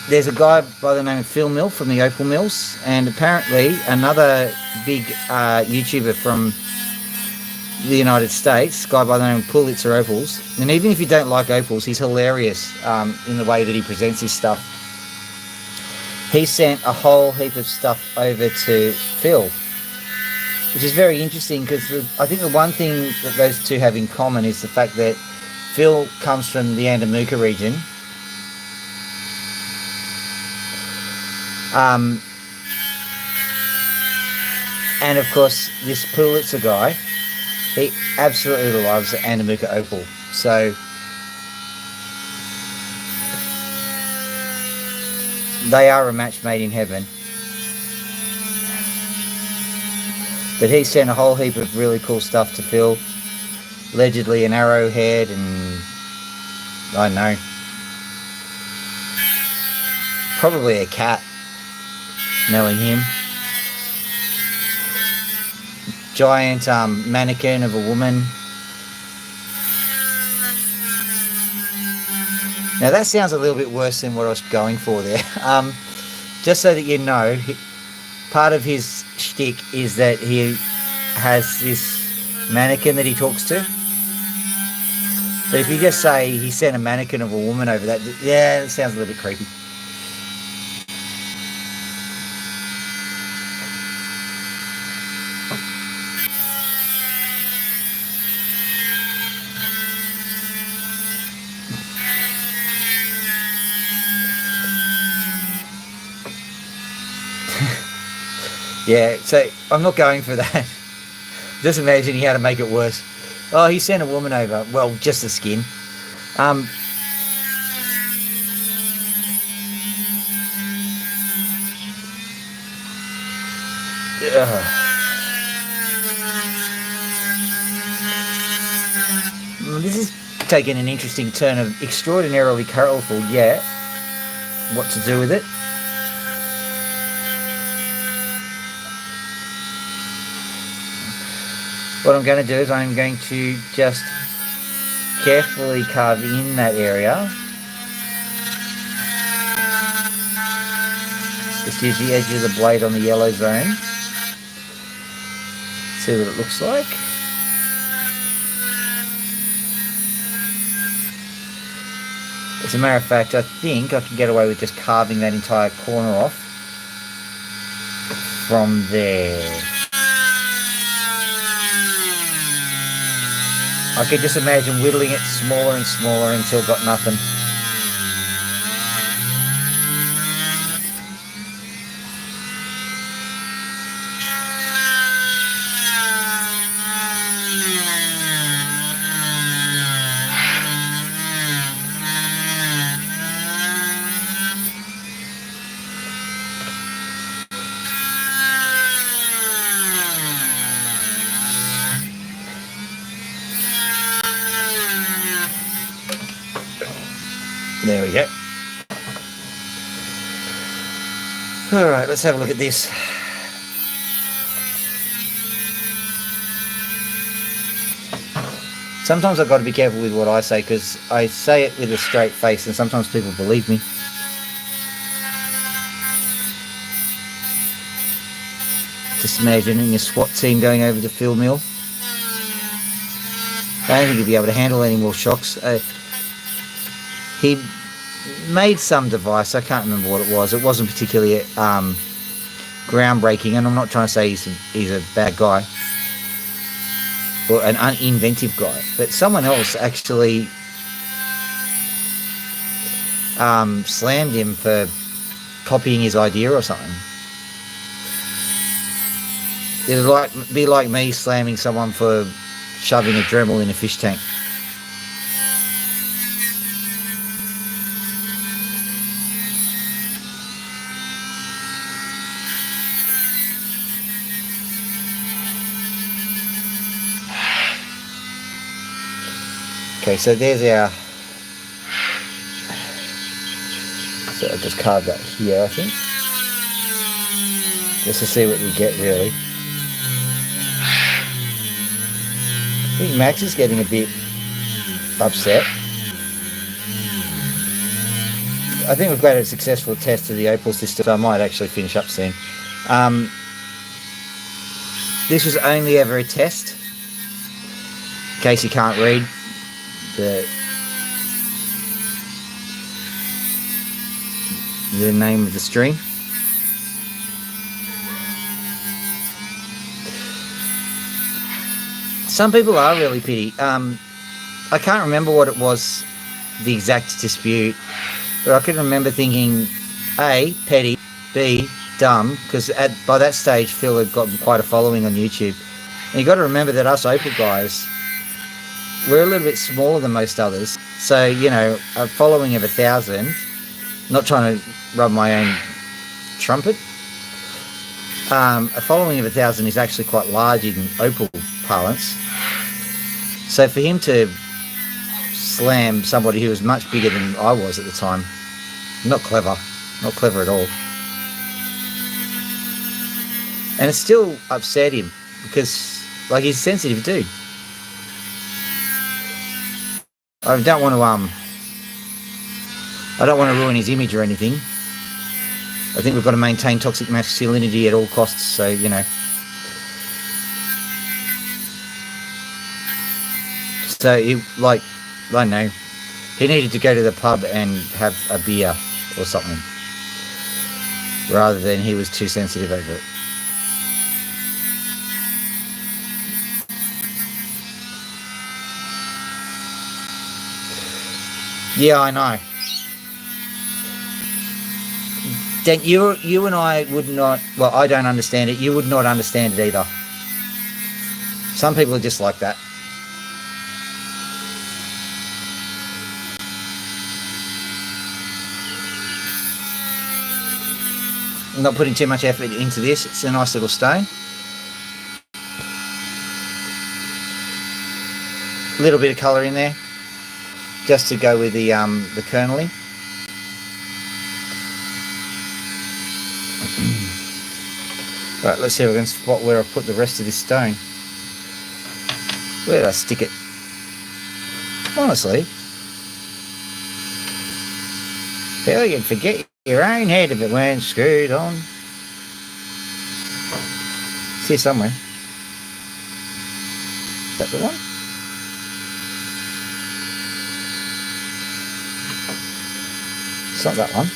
There's a guy by the name of Phil Mill from the Opal Mills, and apparently another big YouTuber from the United States, guy by the name of Pulitzer Opals. And even if you don't like opals, he's hilarious in the way that he presents his stuff. he sent a whole heap of stuff over to Phil, which is very interesting because I think the one thing that those two have in common is the fact that Phil comes from the Andamuka region. And of course, this Pulitzer guy, he absolutely loves the Andamuka opal. So they are a match made in heaven. But he sent a whole heap of really cool stuff to Phil. Allegedly an arrowhead and I don't know. Probably a cat, knowing him. Giant mannequin of a woman. Now that sounds a little bit worse than what I was going for there. Just so that you know, part of his shtick is that he has this mannequin that he talks to. So if you just say he sent a mannequin of a woman over that, yeah, it sounds a little bit creepy. Yeah, so I'm not going for that. Just imagine he had to make it worse. Oh, he sent a woman over. Well, just the skin. This is taking an interesting turn of extraordinarily colourful, yet what to do with it? What I'm going to do is I'm going to just carefully carve in that area. Just use the edge of the blade on the yellow zone. See what it looks like. As a matter of fact, I think I can get away with just carving that entire corner off from there. I could just imagine whittling it smaller and smaller until got nothing. There we go. Alright, let's have a look at this. Sometimes I've got to be careful with what I say because I say it with a straight face and sometimes people believe me. Just imagining a SWAT team going over to Phil Mill. I don't think he'd be able to handle any more shocks. He made some device, I can't remember what it was. It wasn't particularly groundbreaking, and I'm not trying to say he's a bad guy or an uninventive guy, but someone else actually slammed him for copying his idea or something. It would be like me slamming someone for shoving a Dremel in a fish tank. Okay, so there's our... So I'll just carve that here, I think. Just to see what we get, really. I think Max is getting a bit upset. I think we've got a successful test of the opal system, so I might actually finish up soon. This was only ever a test, in case you can't read the name of the stream. Some people are really pity. I can't remember what it was, the exact dispute, but I can remember thinking, A, petty, B, dumb, because by that stage Phil had gotten quite a following on YouTube. And you got to remember that us Opal guys, we're a little bit smaller than most others. So, you know, a following of 1,000, not trying to rub my own trumpet, a following of 1,000 is actually quite large in Opal parlance. So for him to slam somebody who was much bigger than I was at the time, not clever at all. And it still upset him because, like, he's a sensitive dude. I don't want to ruin his image or anything. I think we've got to maintain toxic masculinity at all costs. So, you know. So, I don't know, he needed to go to the pub and have a beer or something, rather than he was too sensitive over it. Yeah, I know. Dan, you and I would not, well, I don't understand it. You would not understand it either. Some people are just like that. I'm not putting too much effort into this. It's a nice little stone. A little bit of colour in there, just to go with the kerneling. Right, let's see if I can spot where I put the rest of this stone. Where did I stick it? Honestly, hell, you'd forget your own head if it weren't screwed on. It's here somewhere. Is that the one? It's not that one.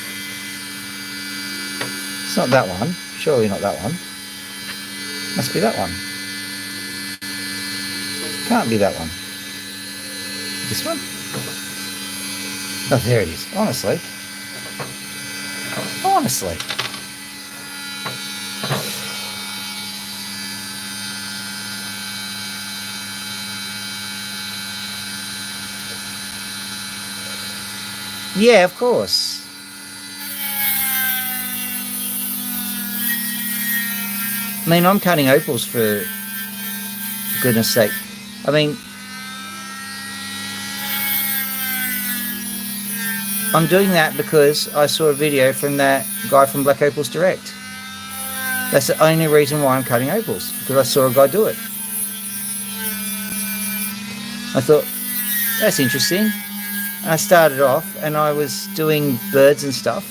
It's not that one. Surely not that one. Must be that one. Can't be that one. This one? Oh, there it is. Honestly. Honestly. Yeah, of course. I mean, I'm cutting opals for goodness sake. I mean, I'm doing that because I saw a video from that guy from Black Opals Direct. That's the only reason why I'm cutting opals, because I saw a guy do it. I thought, that's interesting. And I started off and I was doing birds and stuff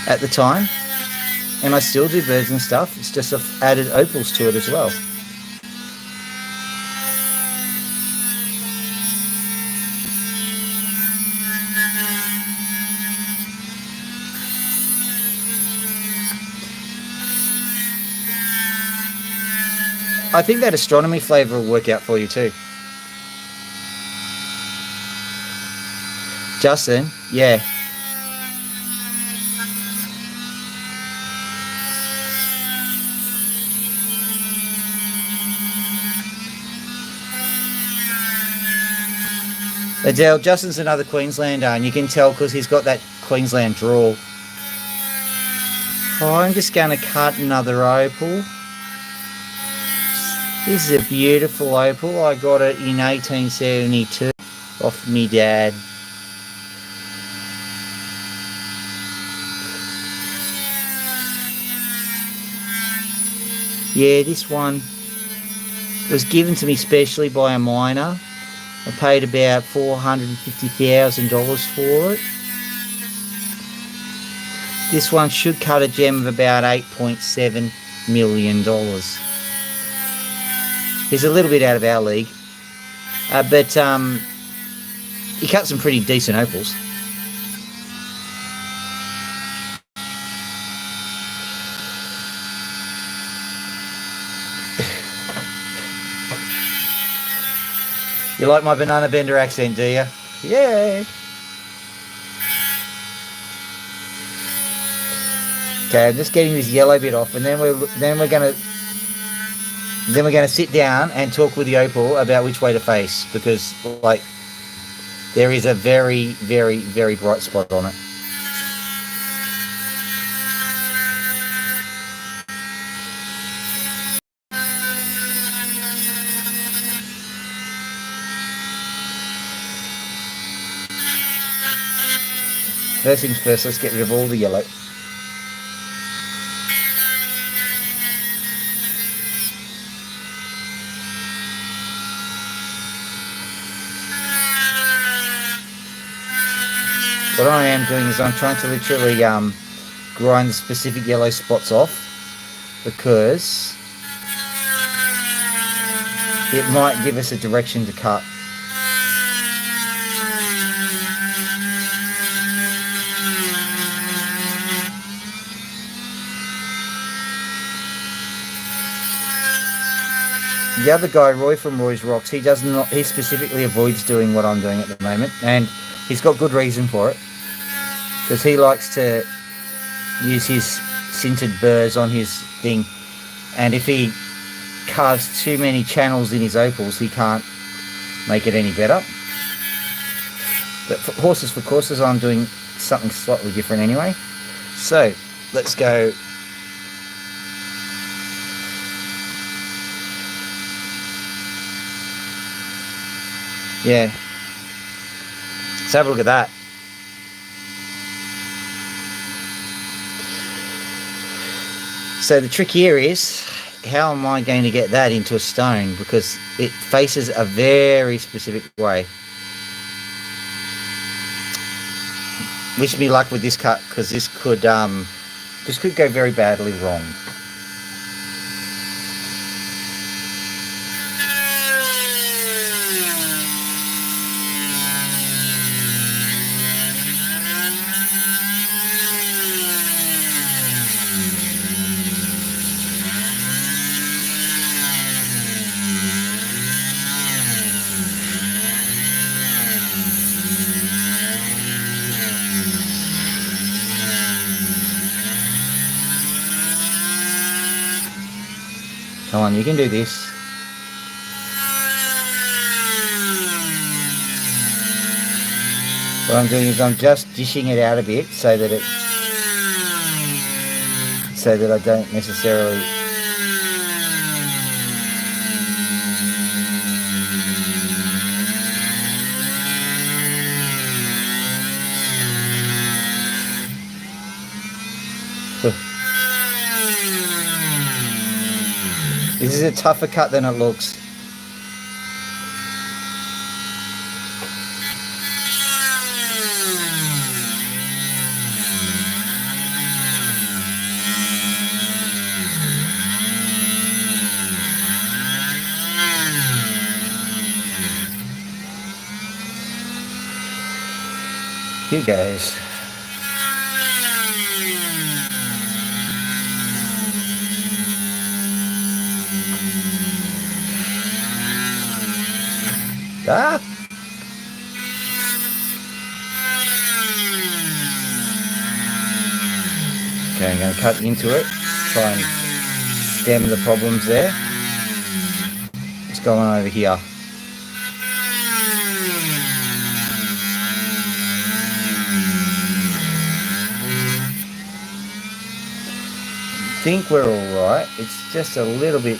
at the time. And I still do birds and stuff. It's just I've added opals to it as well. I think that astronomy flavour will work out for you too. Justin, yeah. Adele, Justin's another Queenslander, and you can tell because he's got that Queensland drawl. Oh, I'm just going to cut another opal. This is a beautiful opal. I got it in 1872 off me dad. Yeah, this one was given to me specially by a miner. I paid about $450,000 for it. This one should cut a gem of about $8.7 million. He's a little bit out of our league. But he cut some pretty decent opals. You like my banana bender accent, do you? Yeah. Okay, I'm just getting this yellow bit off, and then we're gonna sit down and talk with the opal about which way to face, because like there is a very, very, very bright spot on it. First things first, let's get rid of all the yellow. What I am doing is I'm trying to literally grind the specific yellow spots off, because it might give us a direction to cut. The other guy, Roy from Roy's Rocks, he specifically avoids doing what I'm doing at the moment, and he's got good reason for it, because he likes to use his sintered burrs on his thing, and if he carves too many channels in his opals, he can't make it any better. But for horses for courses, I'm doing something slightly different anyway. So let's go. Yeah, let's have a look at that. So the trick here is, how am I going to get that into a stone, because it faces a very specific way. Wish me luck with this cut, because this could go very badly wrong. Come on, you can do this. What I'm doing is I'm just dishing it out a bit so that I don't necessarily This is a tougher cut than it looks. Here goes. Ah! Okay, I'm going to cut into it, try and stem the problems there. What's going on over here? I think we're all right. It's just a little bit.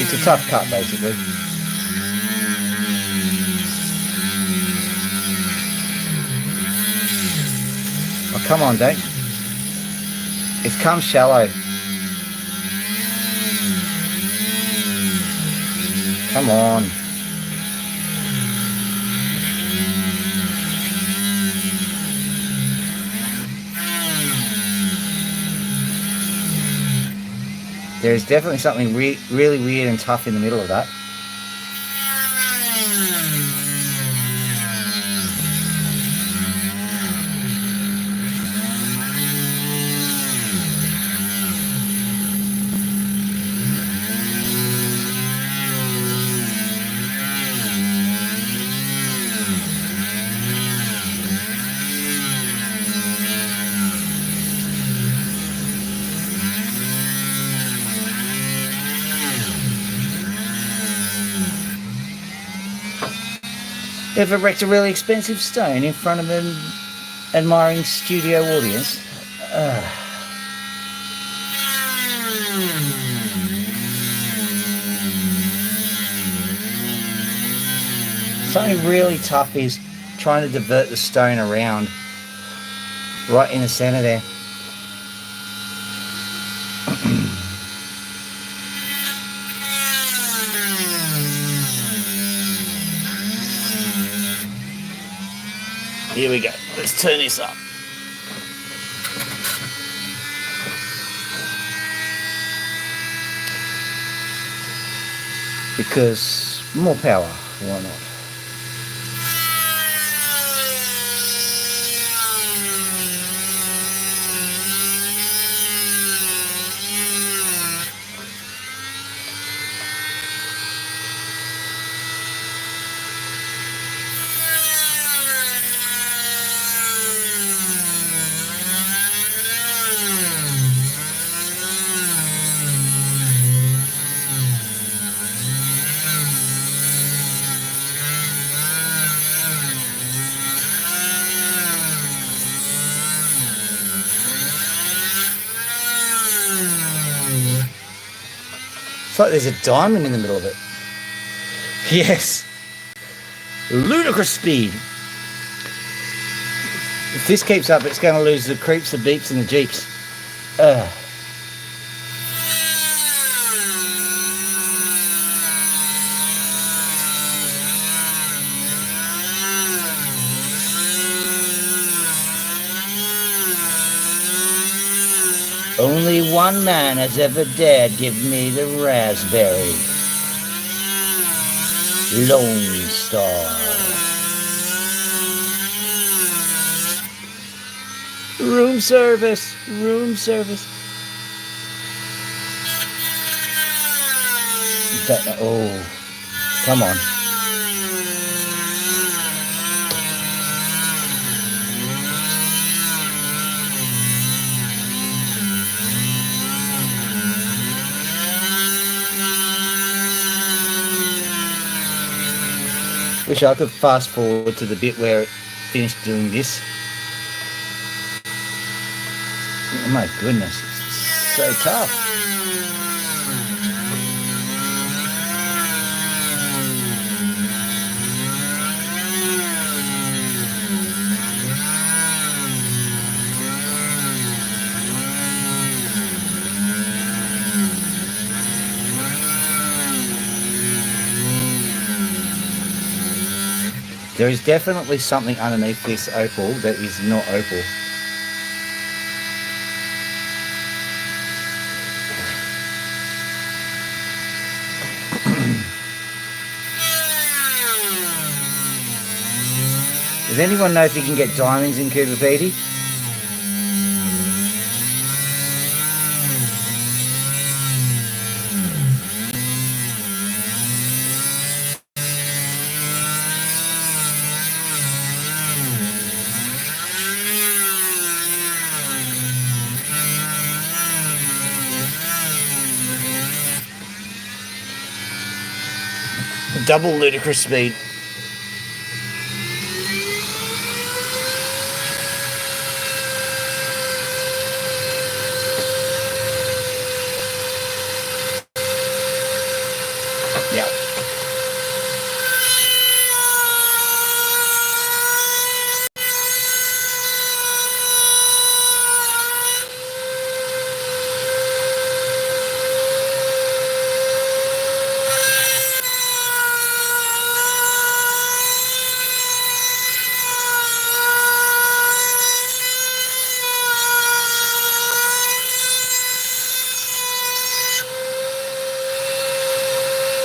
It's a tough cut, basically. Oh, come on, don't. It's come shallow. Come on. There's definitely something really weird and tough in the middle of that. Ever wrecked a really expensive stone in front of an admiring studio audience? Something really tough is trying to divert the stone around right in the center there. Here we go. Let's turn this up. Because more power, why not? It's like there's a diamond in the middle of it. Yes. Ludicrous speed. If this keeps up, it's going to lose the creeps, the beeps, and the jeeps. Only one man has ever dared give me the raspberry. Lone Star. Room service. Room service. Oh, come on. Wish I could fast forward to the bit where it finished doing this. Oh my goodness, it's so tough. There is definitely something underneath this opal that is not opal. Does anyone know if you can get diamonds in Cooper Pedy? Double ludicrous speed. Yeah.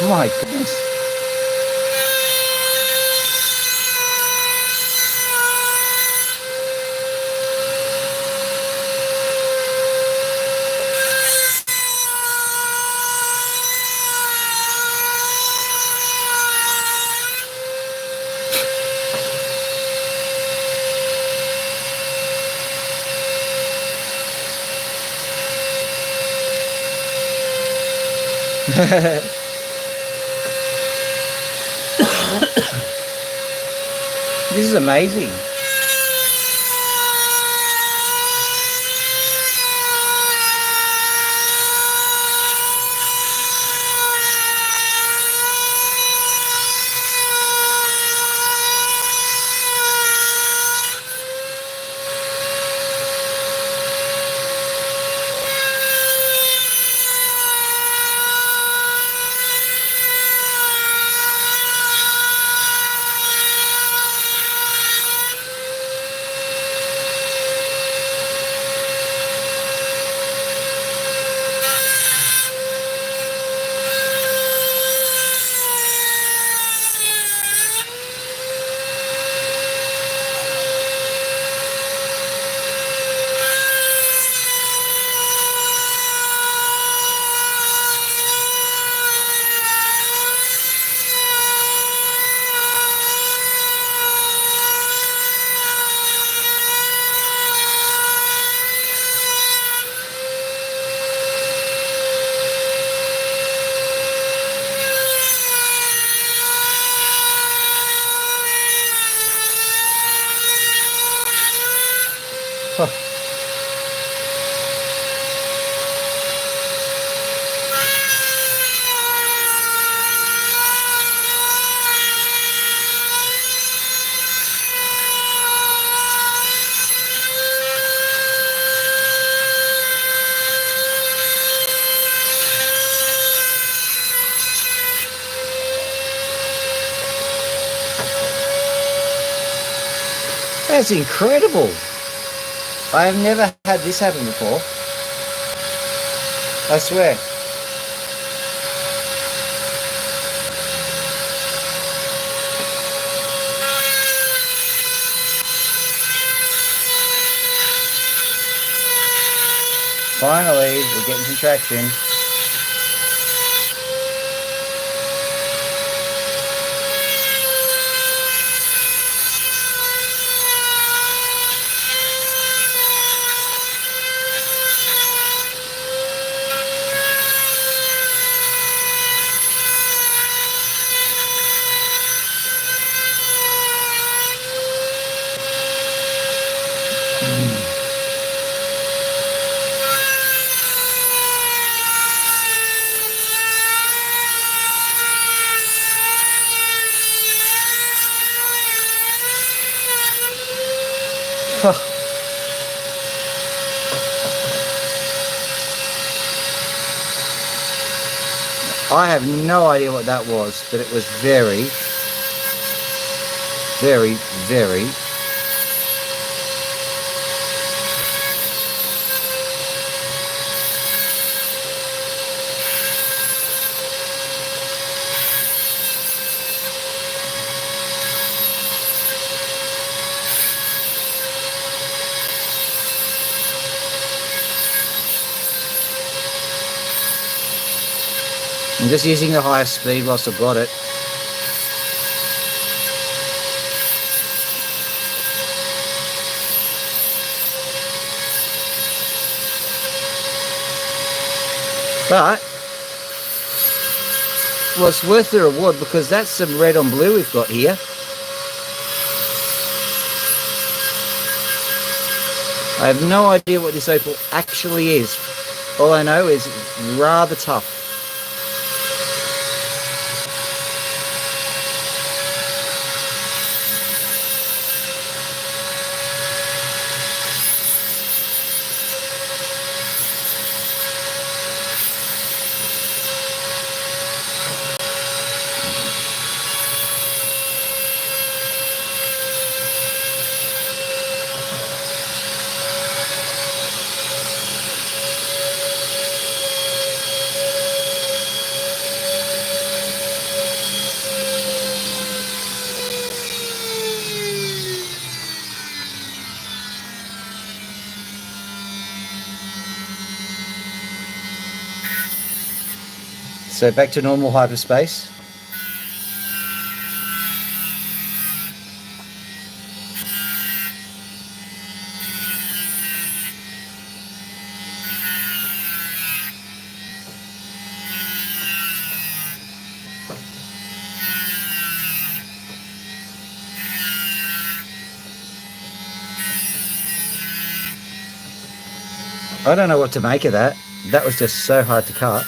My goodness. This is amazing. Huh. That's incredible. I have never had this happen before. I swear. Finally, we're getting some traction. I have no idea what that was, but it was very, very, very I'm just using the highest speed whilst I've got it. But well, it's worth the reward because that's some red on blue we've got here. I have no idea what this opal actually is. All I know is it's rather tough. So back to normal hyperspace. I don't know what to make of that. That was just so hard to cut.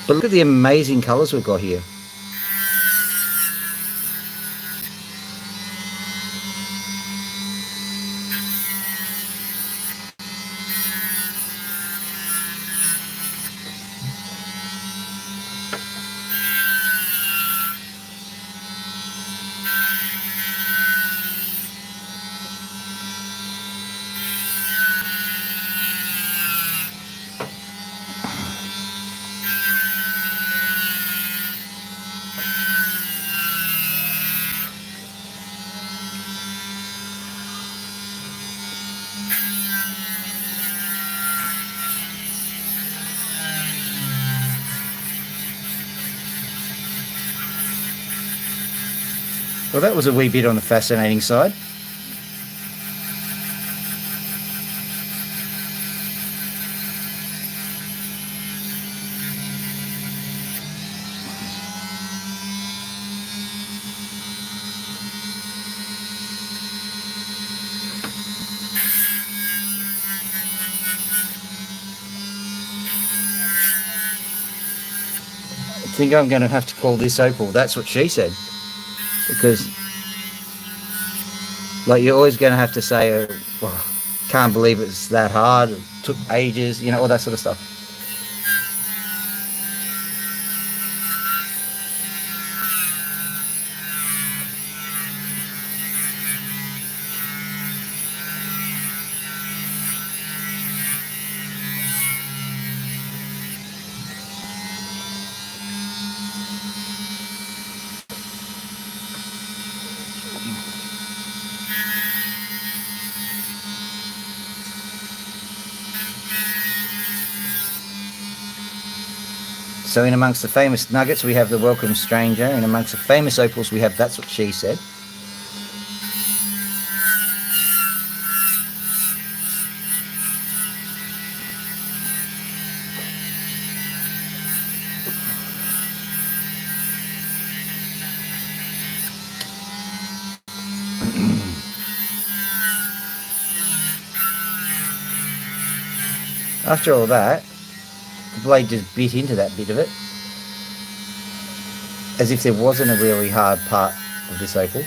But look at the amazing colours we've got here. Well, that was a wee bit on the fascinating side. I think I'm going to have to call this Opal. That's what she said. Because, like, you're always going to have to say, oh, can't believe it's that hard. It took ages, you know, all that sort of stuff. So in amongst the famous nuggets, we have the welcome stranger. In amongst the famous opals, we have that's what she said. After all that, the blade just bit into that bit of it, as if there wasn't a really hard part of this opal.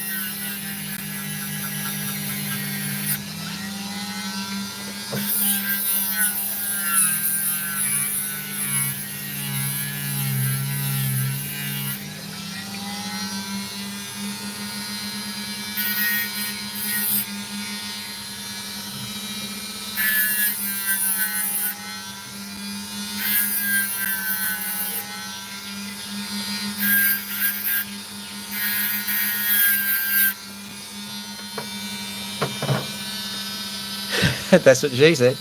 That's what she said.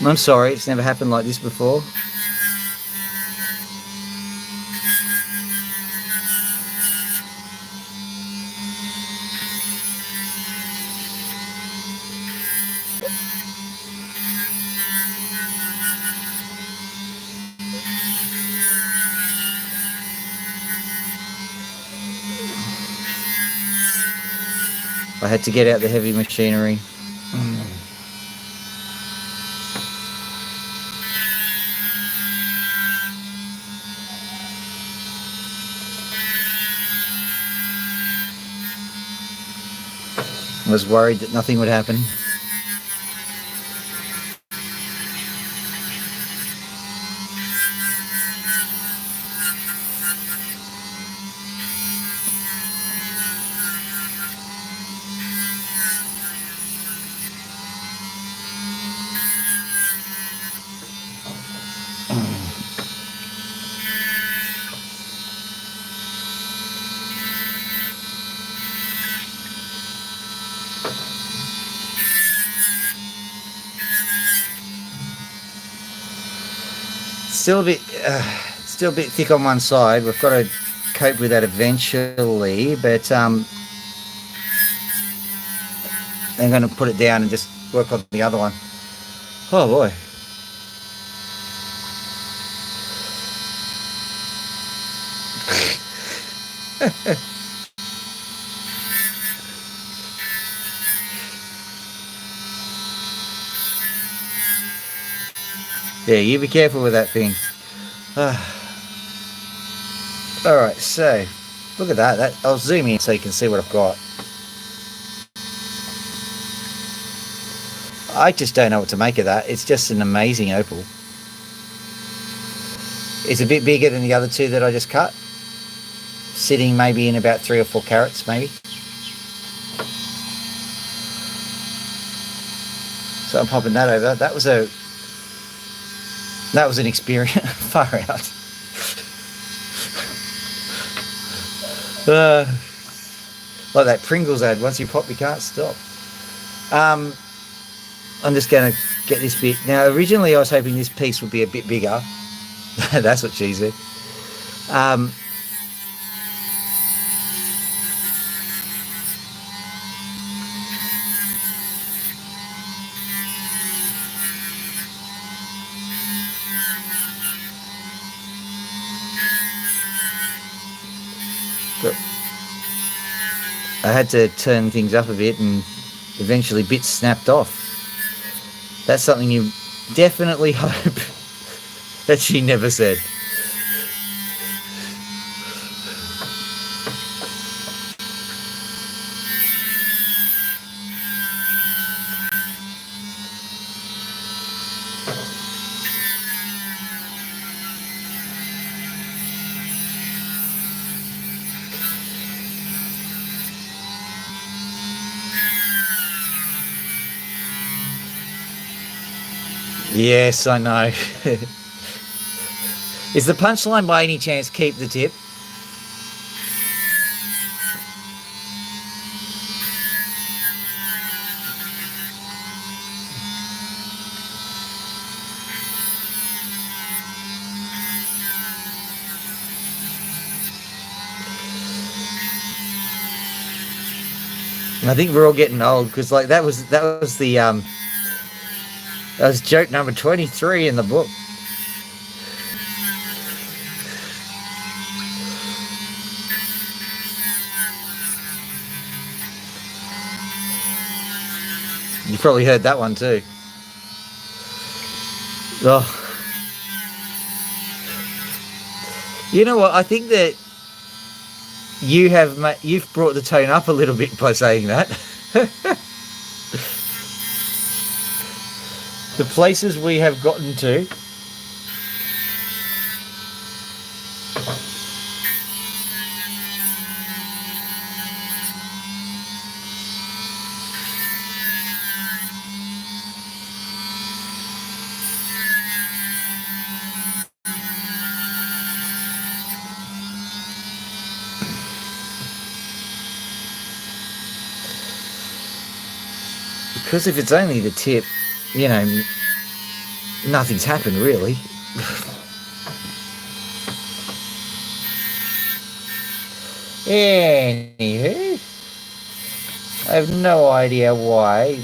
I'm sorry, it's never happened like this before. I had to get out the heavy machinery. I was worried that nothing would happen. Still a bit thick on one side. We've got to cope with that eventually, but I'm going to put it down and just work on the other one. Oh boy. Yeah, you be careful with that thing. All right, so look at that. I'll zoom in so you can see what I've got. I just don't know what to make of that. It's just an amazing opal. It's a bit bigger than the other two that I just cut. Sitting maybe in about 3 or 4 carats, maybe. So I'm popping that over. That was an experience. Far out. Like that Pringles ad. Once you pop, you can't stop. I'm just going to get this bit. Now, originally I was hoping this piece would be a bit bigger. That's what she said. But I had to turn things up a bit and eventually bits snapped off. That's something you definitely hope that she never said. Yes, I know. Is the punchline by any chance keep the tip? I think we're all getting old because like that was the that was joke number 23 in the book. You probably heard that one too. Oh. You know what? I think that you've brought the tone up a little bit by saying that. The places we have gotten to. Because if it's only the tip, you know, nothing's happened really. Anywho, I have no idea why.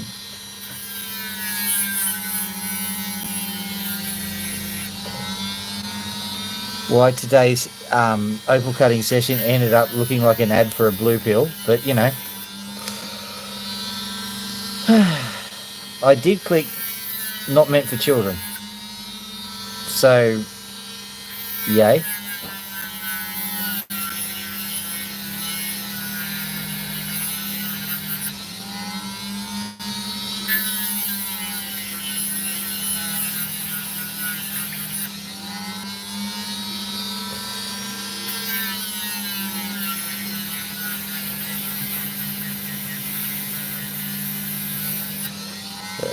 Why today's opal cutting session ended up looking like an ad for a blue pill, but you know. I did click not meant for children. So, yay.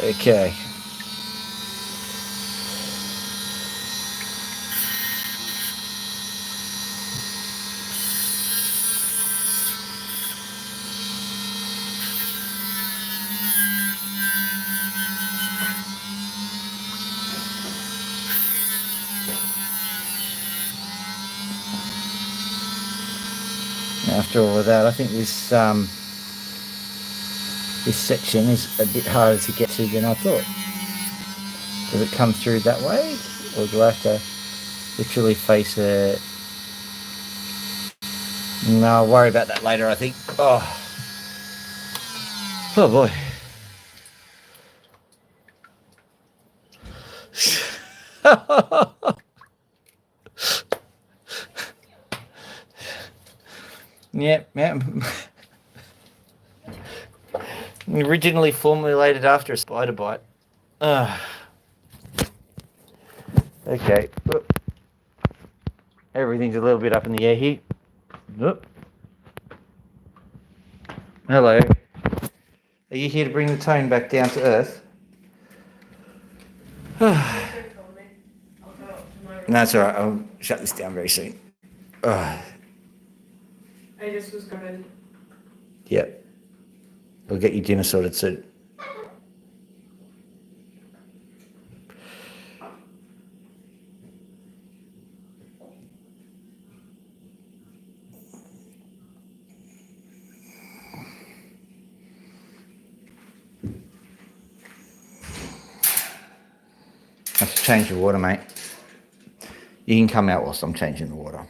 Okay. After all of that, I think this section is a bit harder to get to than I thought. Does it come through that way, or do I have to literally face a No, I'll worry about that later, I think. Oh boy. Yep, yep. Originally formulated after a spider bite. Okay. Everything's a little bit up in the air here. Oop. Hello. Are you here to bring the tone back down to earth? No, that's all right. I'll shut this down very soon. I just was going. Yep. We'll get your dinner sorted soon. I have to change the water, mate. You can come out whilst I'm changing the water.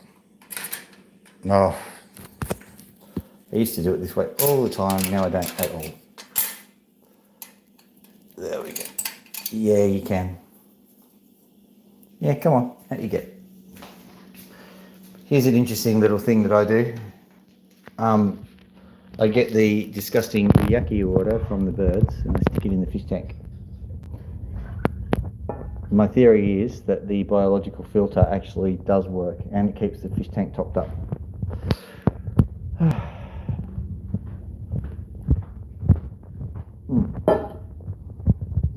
Oh, I used to do it this way all the time. Now I don't at all. There we go. Yeah, you can. Yeah, come on. Out you get. Here's an interesting little thing that I do. I get the disgusting yucky water from the birds and I stick it in the fish tank. My theory is that the biological filter actually does work and it keeps the fish tank topped up.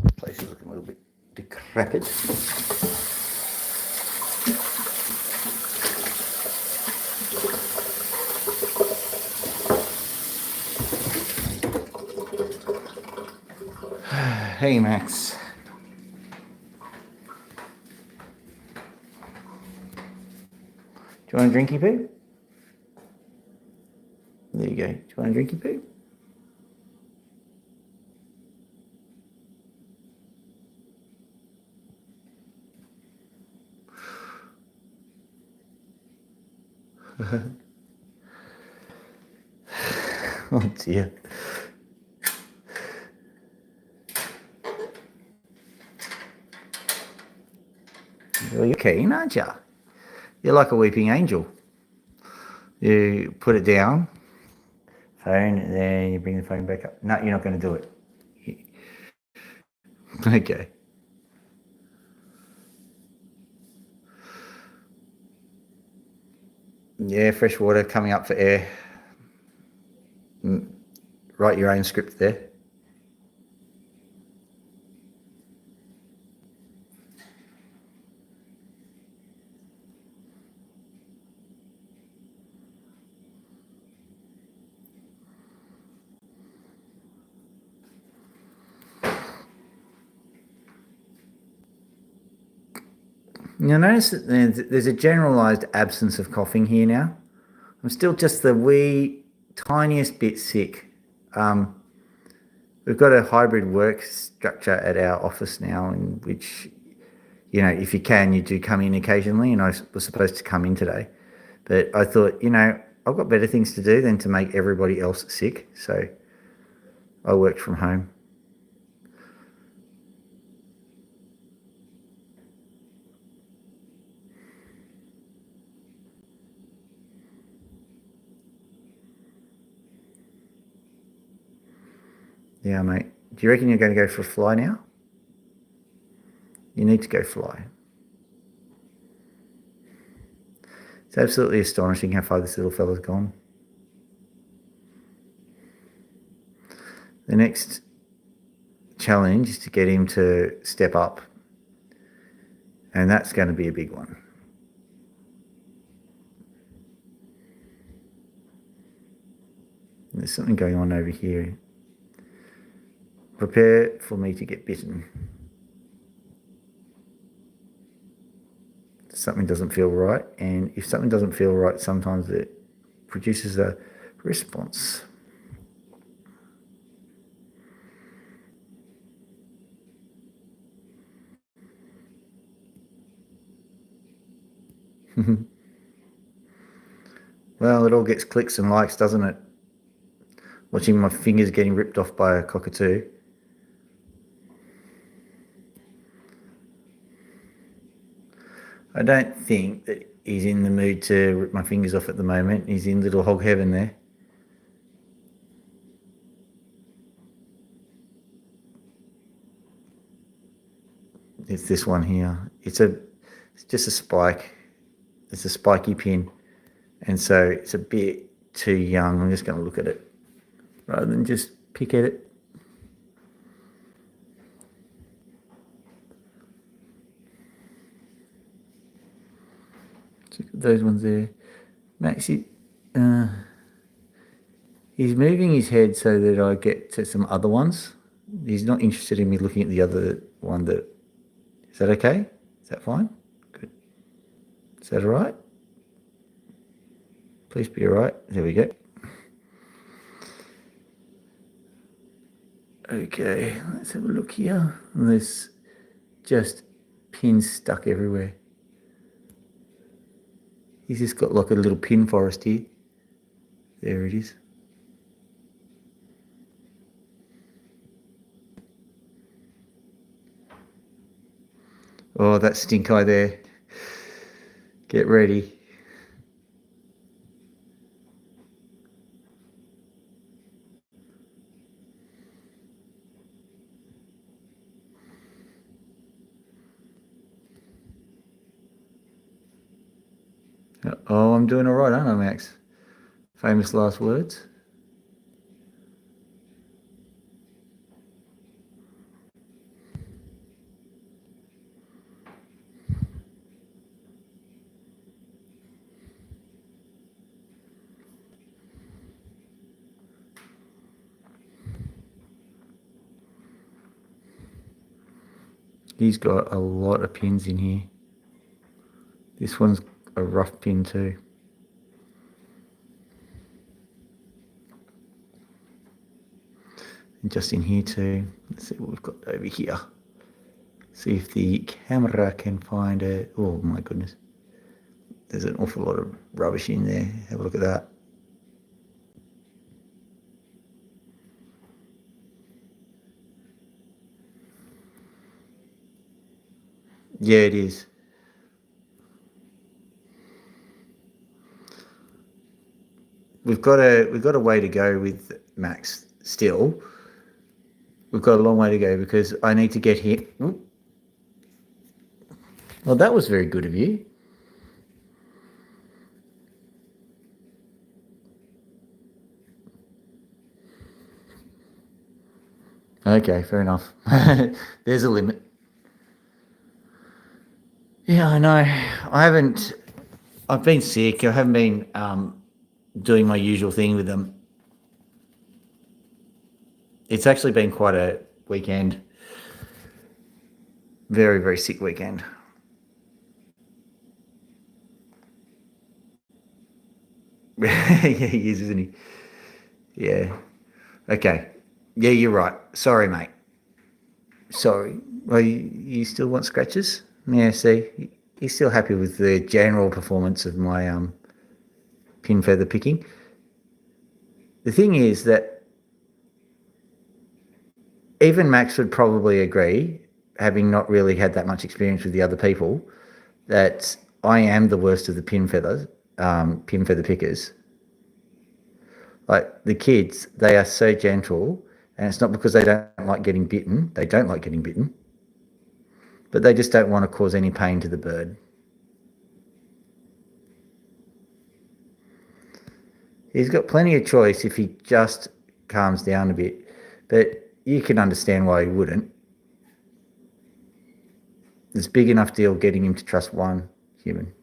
This place is looking a little bit decrepit. Hey Max. Do you want a drinky poo? There you go. Do you want a drinky poo? Oh dear. Well, you're keen, aren't you? You're like a weeping angel. You put it down, phone, and then you bring the phone back up. No, you're not going to do it. Okay. Yeah, fresh water coming up for air. Write your own script there. You'll notice that there's a generalised absence of coughing here now. I'm still just the wee tiniest bit sick. We've got a hybrid work structure at our office now, in which, you know, if you can, you do come in occasionally. And I was supposed to come in today, but I thought, you know, I've got better things to do than to make everybody else sick. So I worked from home. Yeah, mate. Do you reckon you're going to go for a fly now? You need to go fly. It's absolutely astonishing how far this little fella's gone. The next challenge is to get him to step up, and that's going to be a big one. There's something going on over here. Prepare for me to get bitten. Something doesn't feel right, and if something doesn't feel right, sometimes it produces a response. Well, it all gets clicks and likes, doesn't it? Watching my fingers getting ripped off by a cockatoo. I don't think that he's in the mood to rip my fingers off at the moment. He's in little hog heaven there. It's this one here. It's just a spike. It's a spiky pin. And so it's a bit too young. I'm just going to look at it rather than just pick at it. Look at those ones there. Max, he's moving his head so that I get to some other ones. He's not interested in me looking at the other one. Is that okay? Is that fine? Good. Is that all right? Please be all right. There we go. Okay, let's have a look here. There's just pins stuck everywhere. He's just got like a little pin forest here. There it is. Oh, that stink eye there. Get ready. Oh, I'm doing all right, aren't I, Max? Famous last words. He's got a lot of pins in here. This one's a rough pin too. And just in here too. Let's see what we've got over here. See if the camera can find it. Oh my goodness. There's an awful lot of rubbish in there. Have a look at that. Yeah, it is. We've got a way to go with Max still. We've got a long way to go because I need to get here. Well, that was very good of you. Okay, fair enough. There's a limit. Yeah, I know. I've been sick. I haven't been doing my usual thing with them. It's actually been quite a weekend. Very, very sick weekend. Yeah, he is, isn't he? Yeah. Okay. Yeah, you're right. Sorry, mate. Sorry. Well, you still want scratches? Yeah, see, you're still happy with the general performance of my pin feather picking. The thing is that even Max would probably agree, having not really had that much experience with the other people, that I am the worst of the pin feather pickers. Like the kids, they are so gentle, and it's not because they don't like getting bitten. They don't like getting bitten, but they just don't want to cause any pain to the bird. He's got plenty of choice if he just calms down a bit, but you can understand why he wouldn't. It's a big enough deal getting him to trust one human.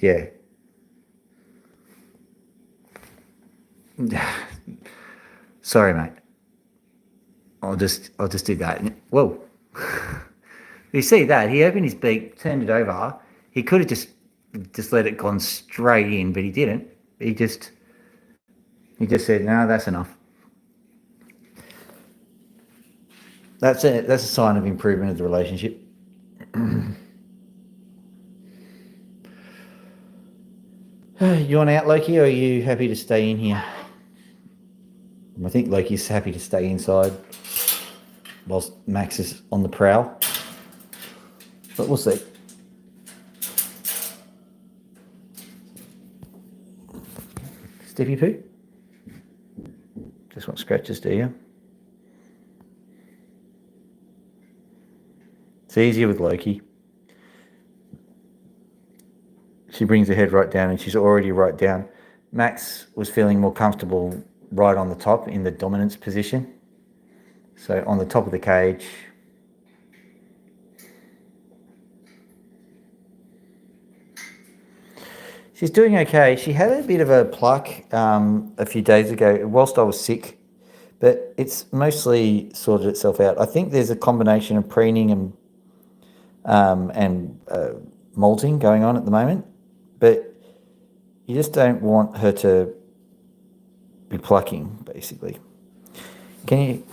Yeah. Sorry, mate. I'll just do that. Whoa. You see that? He opened his beak, turned it over. He could have just let it gone straight in, but he didn't. He just He just said, no, that's enough. That's it. That's a sign of improvement of the relationship. You want out, Loki, or are you happy to stay in here? I think Loki's happy to stay inside whilst Max is on the prowl. But we'll see. Stiffy poo? Just want scratches, do you? It's easier with Loki. She brings her head right down and she's already right down. Max was feeling more comfortable right on the top in the dominance position. So on the top of the cage. She's doing okay. She had a bit of a pluck a few days ago whilst I was sick, but it's mostly sorted itself out. I think there's a combination of preening and molting going on at the moment, but you just don't want her to be plucking, basically. Can you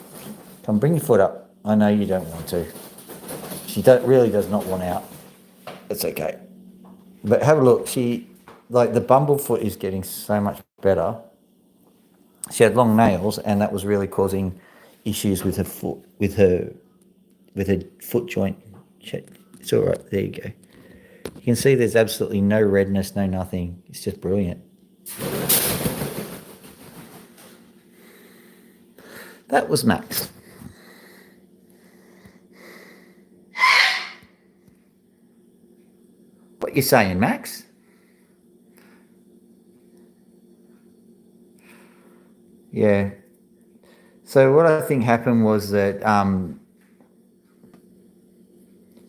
come bring your foot up? I know you don't want to. She really does not want out. It's okay. But have a look. Like the bumblefoot is getting so much better. She had long nails, and that was really causing issues with her foot, with her foot joint. It's all right. There you go. You can see there's absolutely no redness, no nothing. It's just brilliant. That was Max. What you saying, Max? Yeah. So what I think happened was that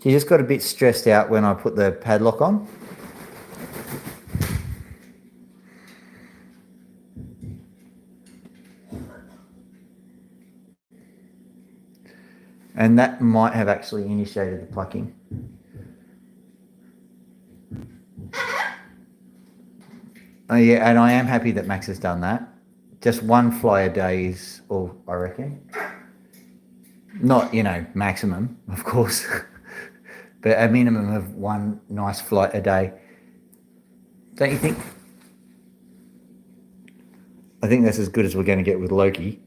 she just got a bit stressed out when I put the padlock on. And that might have actually initiated the plucking. Oh yeah, and I am happy that Max has done that. Just one fly a day is all, I reckon. Not, maximum, of course, but a minimum of one nice flight a day. Don't you think? I think that's as good as we're going to get with Loki.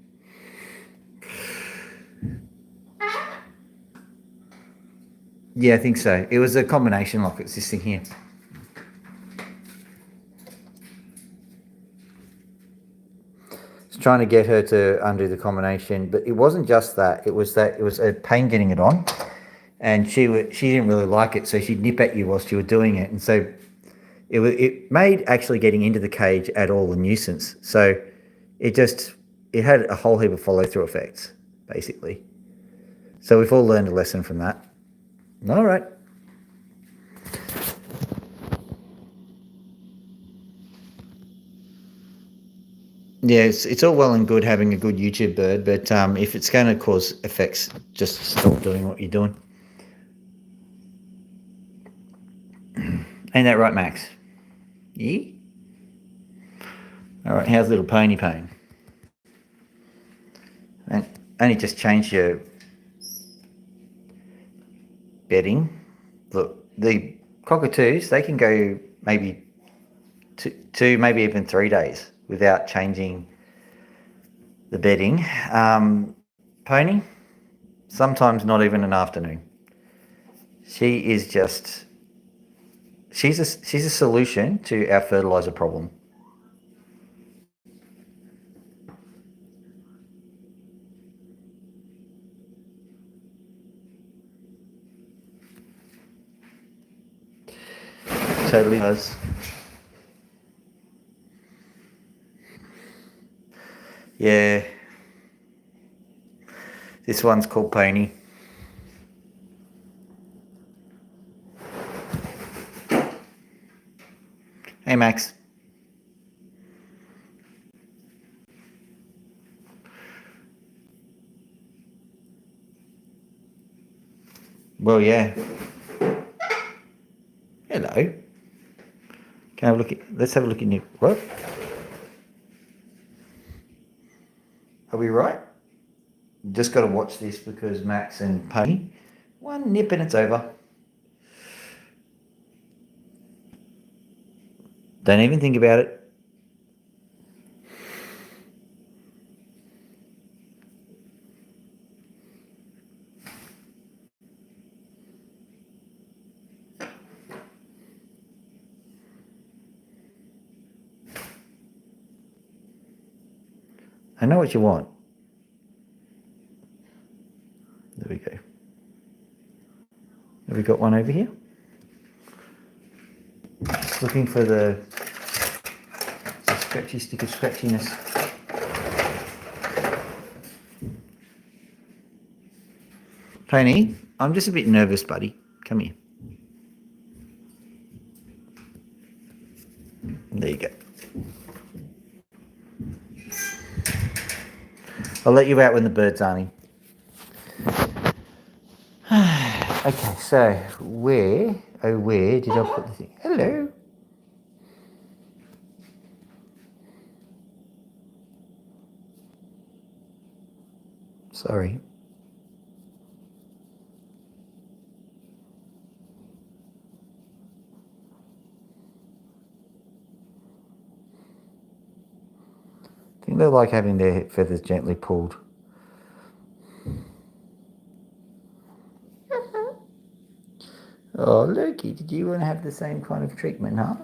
Yeah, I think so. It was a combination lock. It's this thing here. Trying to get her to undo the combination, but it wasn't just that. It was a pain getting it on, and she didn't really like it, so she'd nip at you whilst you were doing it, and so it made actually getting into the cage at all a nuisance. So it had a whole heap of follow through effects, basically. So we've all learned a lesson from that. All right. Yeah, it's all well and good having a good YouTube bird, but if it's going to cause effects, just stop doing what you're doing. Ain't that right, Max? Yeah? All right, how's little pony pain? And only just change your bedding. Look, the cockatoos, they can go maybe two, maybe even 3 days without changing the bedding. Pony, sometimes not even an afternoon. She is just, she's a solution to our fertilizer problem. Totally does. Yeah. This one's called Pony. Hey, Max. Well, yeah. Hello. Can I have a look at? Let's have a look at you. What? be right. Just got to watch this because Max and Pony, one nip and it's over. Don't even think about it. I know what you want. There we go. Have we got one over here? Just looking for the scratchy stick of scratchiness. Tony, I'm just a bit nervous, buddy. Come here. There you go. I'll let you out when the birds aren't in. Okay, so where did I put the thing? Hello. Sorry. I think they like having their feathers gently pulled. Oh, Loki, did you want to have the same kind of treatment, huh?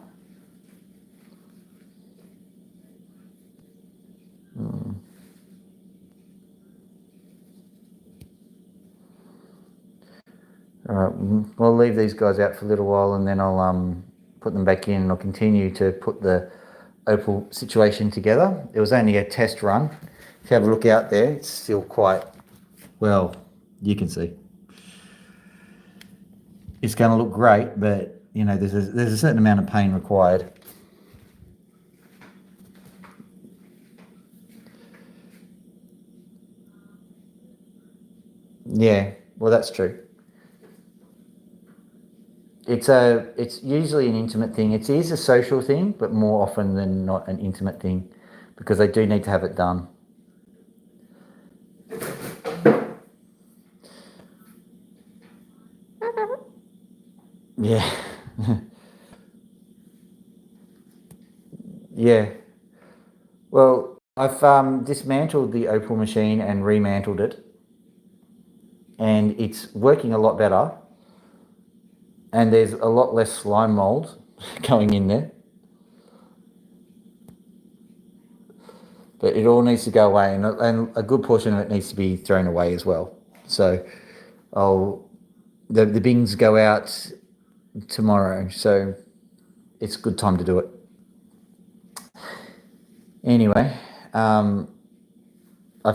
All right, we'll leave these guys out for a little while and then I'll put them back in and I'll continue to put the opal situation together. It was only a test run. If you have a look out there, it's still quite, well, you can see. It's going to look great, but you know, there's a certain amount of pain required. Yeah, well, that's true. It's usually an intimate thing. It is a social thing, but more often than not an intimate thing, because they do need to have it done. Yeah. Yeah. Well, I've dismantled the opal machine and remantled it, and it's working a lot better. And there's a lot less slime mold going in there. But it all needs to go away, and a good portion of it needs to be thrown away as well. So the bins go out tomorrow, so it's a good time to do it. Anyway, I've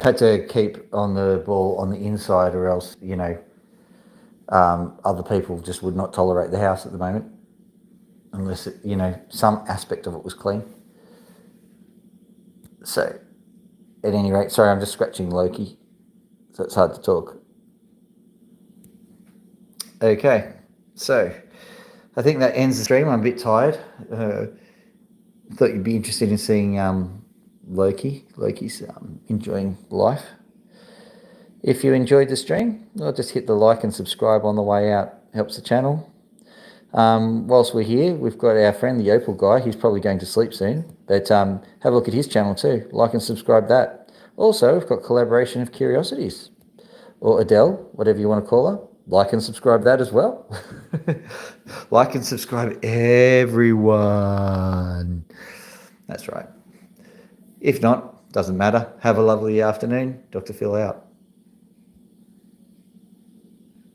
had to keep on the ball on the inside, or else, you know, other people just would not tolerate the house at the moment unless it, you know, some aspect of it was clean. So at any rate, sorry, I'm just scratching Loki, so it's hard to talk. Okay, so I think that ends the stream. I'm a bit tired. Thought you'd be interested in seeing Loki. Loki's enjoying life. If you enjoyed the stream, well, just hit the like and subscribe on the way out. Helps the channel. Whilst we're here, we've got our friend, the Opal guy. He's probably going to sleep soon. But have a look at his channel too. Like and subscribe that. Also, we've got Collaboration of Curiosities. Or Adele, whatever you want to call her. Like and subscribe that as well. Like and subscribe everyone. That's right. If not, doesn't matter. Have a lovely afternoon. Dr. Phil out.